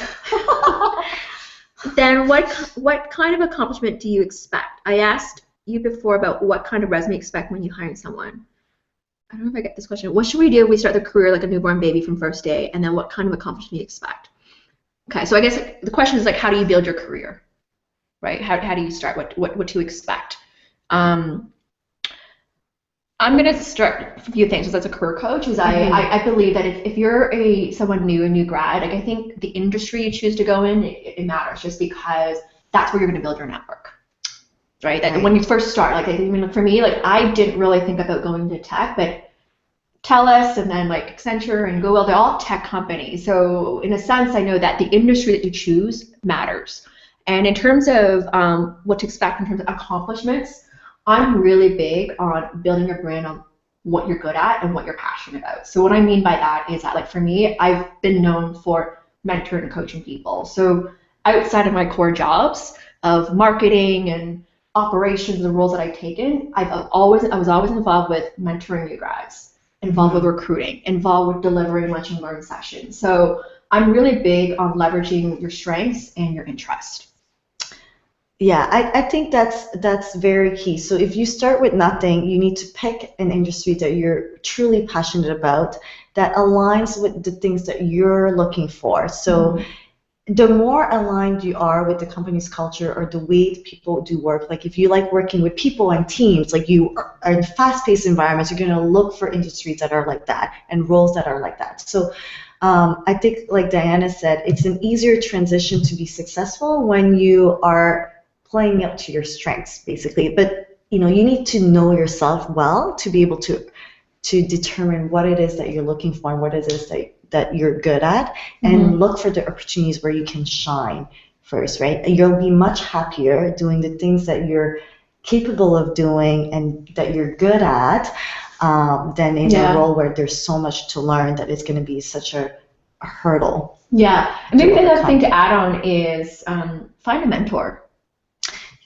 Then what kind of accomplishment do you expect? I asked you before about what kind of resume you expect when you hire someone. I don't know if I get this question. What should we do if we start the career like a newborn baby from first day? And then what kind of accomplishment do you expect? Okay, so I guess the question is like, how do you build your career, right? How do you start? What to expect? I'm going to start a few things as a career coach. Is I believe that if you're someone new, a new grad, like I think the industry you choose to go in, it matters just because that's where you're going to build your network. Right? That when you first start, like I mean, for me, like I didn't really think about going to tech, but TELUS and then like Accenture and Google, they're all tech companies. So in a sense, I know that the industry that you choose matters. And in terms of what to expect in terms of accomplishments, I'm really big on building your brand on what you're good at and what you're passionate about. So what I mean by that is that, like, for me, I've been known for mentoring and coaching people. So outside of my core jobs of marketing and operations, the roles that I've taken, I was always involved with mentoring new grads, involved with recruiting, involved with delivering lunch and learn sessions. So I'm really big on leveraging your strengths and your interest. Yeah, I think that's very key. So if you start with nothing, you need to pick an industry that you're truly passionate about, that aligns with the things that you're looking for. So the more aligned you are with the company's culture or the way people do work, like if you like working with people and teams, like you are in fast-paced environments, you're going to look for industries that are like that and roles that are like that. So I think, like Diana said, it's an easier transition to be successful when you are playing up to your strengths, basically. But you need to know yourself well to be able to determine what it is that you're looking for and what it is that you're good at, and look for the opportunities where you can shine first, right? And you'll be much happier doing the things that you're capable of doing and that you're good at, than in a role where there's so much to learn that it's going to be such a hurdle. Yeah, and maybe the other thing to add on is find a mentor.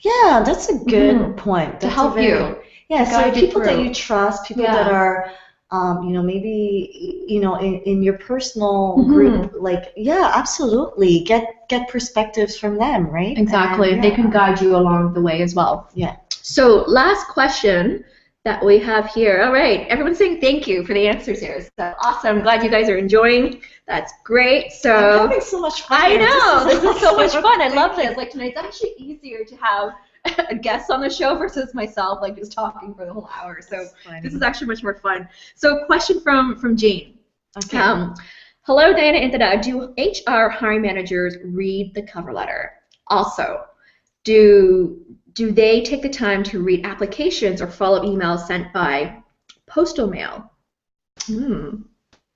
Yeah, that's a good point. To help you. Yeah, so people that you trust, people that are, maybe, in your personal group, like, absolutely, get perspectives from them, right? Exactly. And, they can guide you along the way as well. Yeah. So last question that we have here. All right, everyone's saying thank you for the answers here. So awesome. I'm glad you guys are enjoying. That's great. So I'm having so much fun. I know. This is so much fun. I love this. Like, tonight's actually easier to have a guest on the show versus myself, like, just talking for the whole hour. So this is actually much more fun. So question from Jane. Okay. Hello, Diana and Tada. Do HR hiring managers read the cover letter? Also, do they take the time to read applications or follow-up emails sent by postal mail?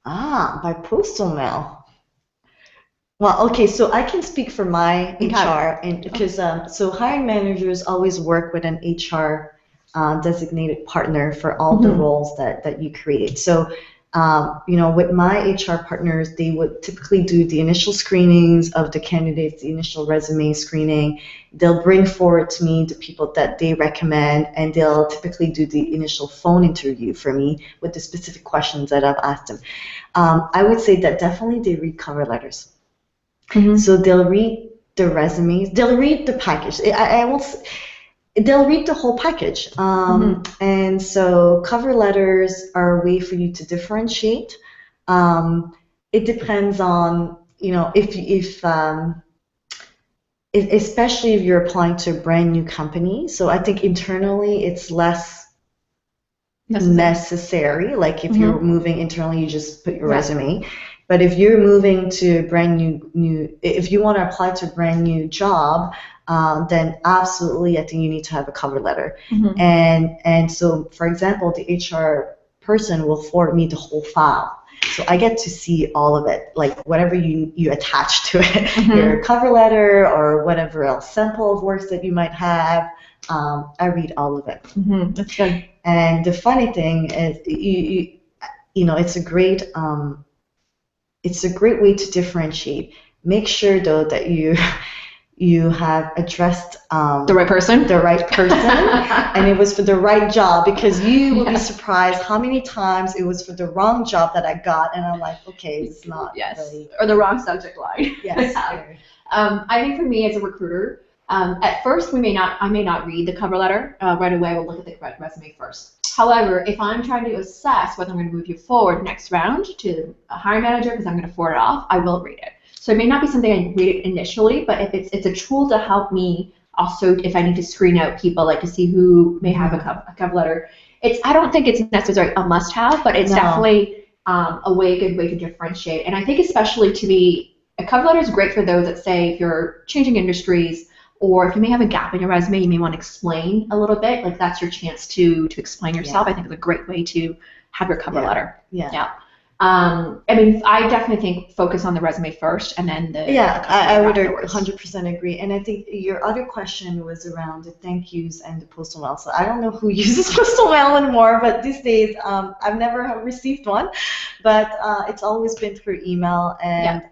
By postal mail. Well, okay, so I can speak for my HR, and because so hiring managers always work with an HR designated partner for all the roles that you create. So, with my HR partners, they would typically do the initial screenings of the candidates, the initial resume screening. They'll bring forward to me the people that they recommend, and they'll typically do the initial phone interview for me with the specific questions that I've asked them. I would say that definitely they read cover letters. So they'll read the resumes, they'll read the package. They'll read the whole package. And so cover letters are a way for you to differentiate. It depends on, especially if you're applying to a brand new company. So I think internally it's less necessary. Like if you're moving internally, you just put your resume. But if you're moving to a brand new, if you want to apply to a brand new job, then absolutely, I think you need to have a cover letter. And so, for example, the HR person will forward me the whole file. So I get to see all of it, like whatever you attach to it, your cover letter or whatever else, sample of works that you might have. I read all of it. That's good. And the funny thing is, it's a great way to differentiate. Make sure though that you have addressed the right person, and it was for the right job, because you will be surprised how many times it was for the wrong job that I got, and I'm like, okay, it's not really, or the wrong subject line. Yes. I think for me as a recruiter, at first I may not read the cover letter right away. We'll look at the resume first. However, if I'm trying to assess whether I'm going to move you forward next round to a hiring manager because I'm going to forward it off, I will read it. So it may not be something I read it initially, but if it's a tool to help me also if I need to screen out people, like to see who may have a cover letter. I don't think it's necessarily a must-have, but it's definitely a good way to differentiate. And I think especially a cover letter is great for those that say if you're changing industries or if you may have a gap in your resume, you may want to explain a little bit. Like that's your chance to explain yourself. I think it's a great way to have your cover letter. Yeah. I mean, I definitely think focus on the resume first, and then the I would afterwards. 100% agree. And I think your other question was around the thank yous and the postal mail. So I don't know who uses postal mail anymore, but these days I've never received one, but it's always been through email. And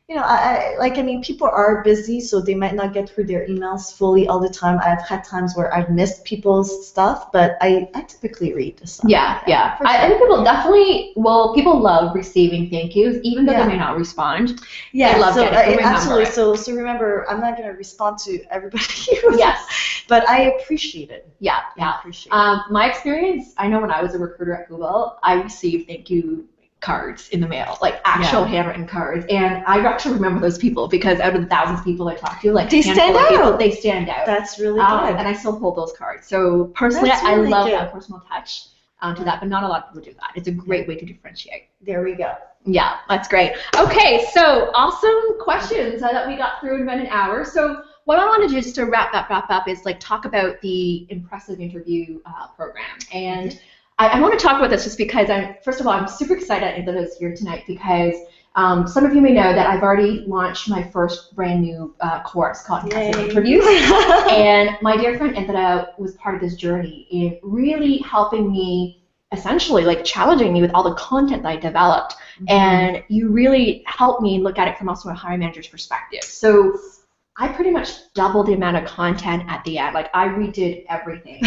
you know, I mean, people are busy, so they might not get through their emails fully all the time. I've had times where I've missed people's stuff, but I typically read the stuff. Yeah. I think people definitely, people love receiving thank yous, even though they may not respond. Yeah, they love getting it. Absolutely. So remember, I'm not going to respond to everybody. But I appreciate it. Yeah. I appreciate it. My experience, I know when I was a recruiter at Google, I received thank you cards in the mail, like actual handwritten cards, and I got to remember those people because out of the thousands of people I talked to, like they stand out. They stand out. That's really good. And I still hold those cards. So personally, I love that personal touch to that, but not a lot of people do that. It's a great way to differentiate. There we go. Yeah, that's great. Okay, so awesome questions that we got through in about an hour. So what I want to do just to wrap up is like talk about the impressive interview program. And I want to talk about this just because first of all, I'm super excited that it's here tonight because some of you may know that I've already launched my first brand new course called Impressive Interviews. And my dear friend Indra was part of this journey in really helping me, essentially like challenging me with all the content that I developed. And you really helped me look at it from also a hiring manager's perspective. So I pretty much doubled the amount of content at the end. Like I redid everything.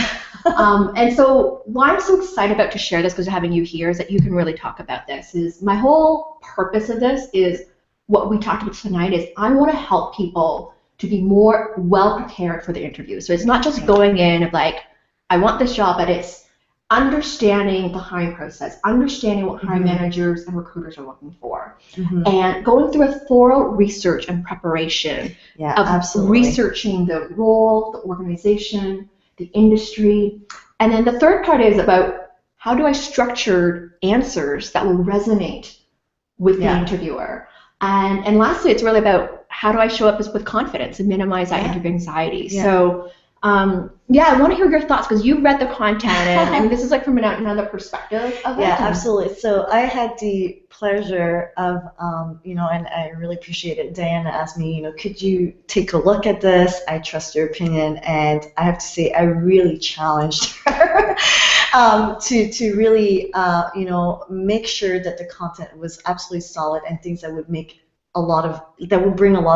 And so why I'm so excited about to share this, because having you here, is that you can really talk about this. Is my whole purpose of this is what we talked about tonight is I want to help people to be more well prepared for the interview. So it's not just going in of like, I want this job, but it's understanding the hiring process, understanding what hiring managers and recruiters are looking for, and going through a thorough research and preparation of researching the role, the organization, the industry. And then the third part is about how do I structure answers that will resonate with the interviewer. And lastly, it's really about how do I show up with confidence and minimize that interview anxiety. So I want to hear your thoughts because you've read the content, and I mean, this is like from another perspective of it. Yeah, absolutely. So I had the pleasure of, and I really appreciate it. Diana asked me, could you take a look at this? I trust your opinion, and I have to say, I really challenged her to really, make sure that the content was absolutely solid and things that would bring a lot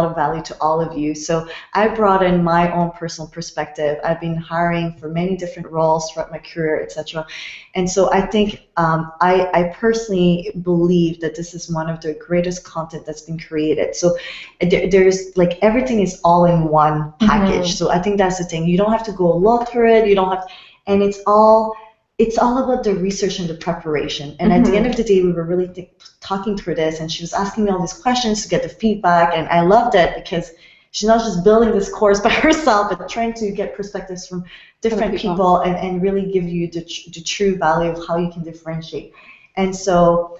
of value to all of you. So I brought in my own personal perspective. I've been hiring for many different roles throughout my career, etc. And so I think I personally believe that this is one of the greatest content that's been created. So there's like everything is all in one package. So I think that's the thing. You don't have to go look through it. You don't have to, and it's all about the research and the preparation. And at the end of the day, we were really talking through this, and she was asking me all these questions to get the feedback, and I loved it because she's not just building this course by herself, but trying to get perspectives from different people and really give you the true value of how you can differentiate. And so,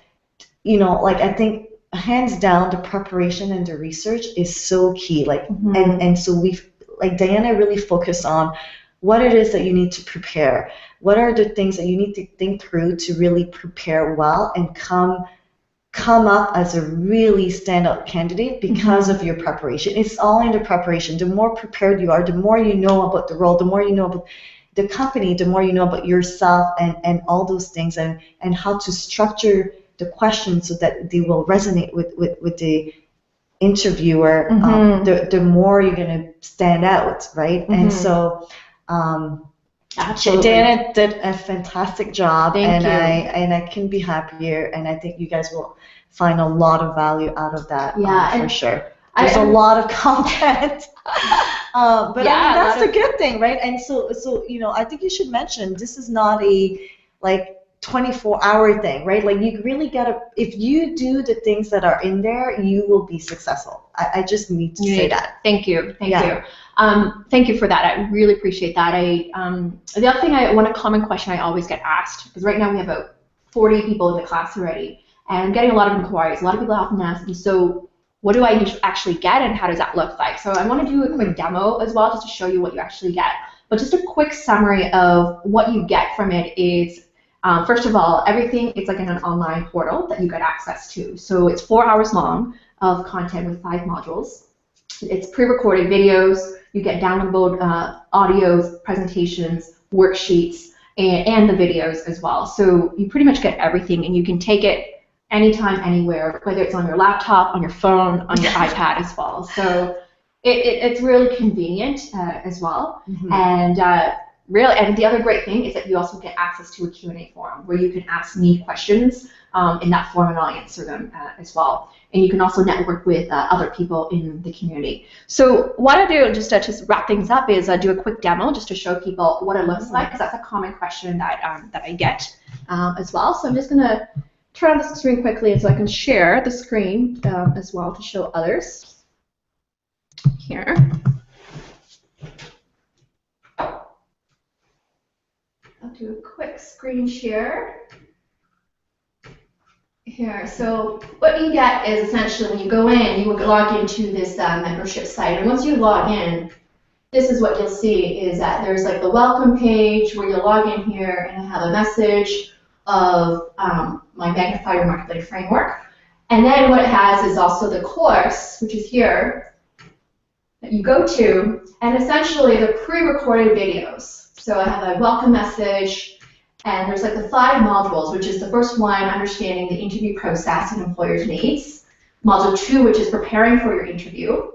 I think hands down, the preparation and the research is so key. And so Diana really focused on what it is that you need to prepare. What are the things that you need to think through to really prepare well and come up as a really standout candidate because of your preparation. It's all in the preparation. The more prepared you are, the more you know about the role, the more you know about the company, the more you know about yourself and all those things and how to structure the questions so that they will resonate with the interviewer. The more you're going to stand out, right? And so Diana did a fantastic job, and I couldn't be happier, and I think you guys will find a lot of value out of that for sure. There's a lot of content, but that's the good thing, right? And so I think you should mention this is not a 24-hour thing, right? Like you really gotta, if you do the things that are in there, you will be successful. I just need to say that. Thank you. Thank you for that. I really appreciate that. The other thing, one common question I always get asked, because right now we have about 40 people in the class already, and I'm getting a lot of inquiries. A lot of people often ask me, so what do I actually get and how does that look like? So I want to do a quick demo as well just to show you what you actually get. But just a quick summary of what you get from it is, first of all, everything is like in an online portal that you get access to. So it's 4 hours long of content with 5 modules. It's pre-recorded videos. You get downloadable audios, presentations, worksheets, and the videos as well. So you pretty much get everything, and you can take it anytime, anywhere, whether it's on your laptop, on your phone, on your iPad as well. So it's really convenient as well. And really, and the other great thing is that you also get access to a Q&A forum where you can ask me questions in that forum, and I'll answer them as well. And you can also network with other people in the community. So what I do, just to wrap things up, is do a quick demo just to show people what it looks like, because that's a common question that I get as well. So I'm just going to turn on the screen quickly so I can share the screen as well to show others. Here. I'll do a quick screen share. Here, so what you get is essentially when you go in, you will log into this membership site, and once you log in, this is what you'll see is that there's like the welcome page where you'll log in here and I have a message of my Magnify Your Marketability framework, and then what it has is also the course, which is here, that you go to, and essentially the pre-recorded videos. So I have a welcome message, and there's like the 5 modules, which is the first one, understanding the interview process and employers' needs. Module 2, which is preparing for your interview.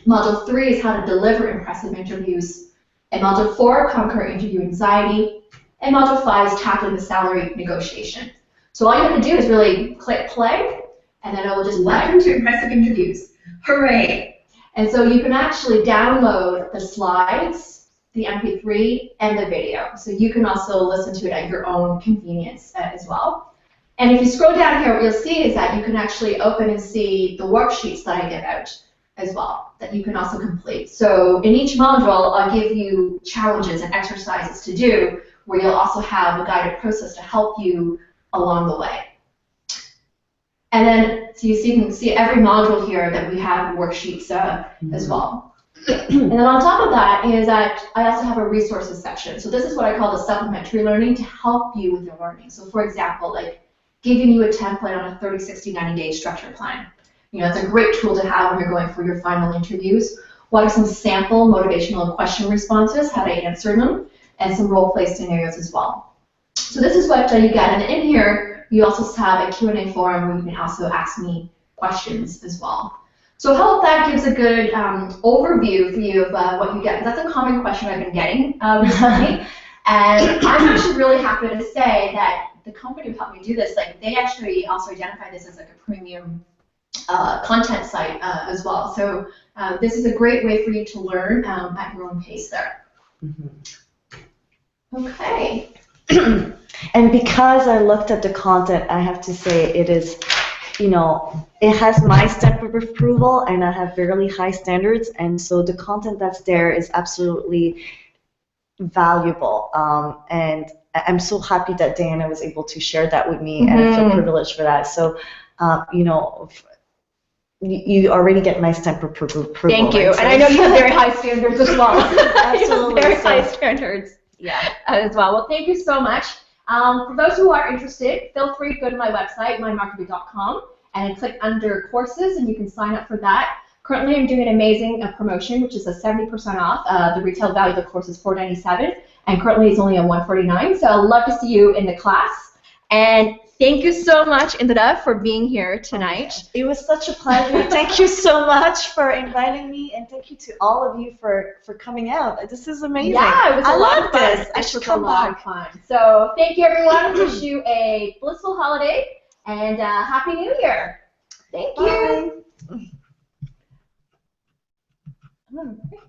Module 3 is how to deliver impressive interviews. And Module 4, conquer interview anxiety. And Module 5 is tackling the salary negotiation. So all you have to do is really click play, and then it will just welcome to impressive interviews. Hooray! And so you can actually download the slides, the MP3, and the video. So you can also listen to it at your own convenience as well. And if you scroll down here, what you'll see is that you can actually open and see the worksheets that I give out as well, that you can also complete. So in each module, I'll give you challenges and exercises to do, where you'll also have a guided process to help you along the way. And then, so you can see every module here that we have worksheets as well. And then on top of that is that I also have a resources section. So this is what I call the supplementary learning to help you with your learning. So for example, like giving you a template on a 30, 60, 90-day structure plan. You know, it's a great tool to have when you're going for your final interviews. What are some sample motivational question responses, how to answer them, and some role play scenarios as well. So this is what you get. And in here, you also have a Q&A forum where you can also ask me questions as well. So I hope that gives a good overview for you of what you get. That's a common question I've been getting recently. And I'm actually really happy to say that the company who helped me do this, like they actually also identified this as like a premium content site as well. So this is a great way for you to learn at your own pace there. Okay. And because I looked at the content, I have to say it is, you know, it has my stamp of approval, and I have fairly high standards, and so the content that's there is absolutely valuable. And I'm so happy that Diana was able to share that with me, and I feel privileged for that. So, you know, you already get my stamp of approval. Thank you, right? and I know you have very high standards as well. Absolutely, very high standards. Yeah. As well. Well, thank you so much. For those who are interested, feel free to go to my website, mymarketable.com, and click under courses, and you can sign up for that. Currently, I'm doing an amazing promotion, which is a 70% off. The retail value of the course is $497, and currently it's only a $149. So I'd love to see you in the class. And thank you so much, Indra, for being here tonight. It was such a pleasure. Thank you so much for inviting me, and thank you to all of you for coming out. This is amazing. Yeah, it was a lot of fun. This. I should It was come a lot back. of fun. So thank you, everyone. Wish you a blissful holiday and Happy New Year. Thank you. Bye.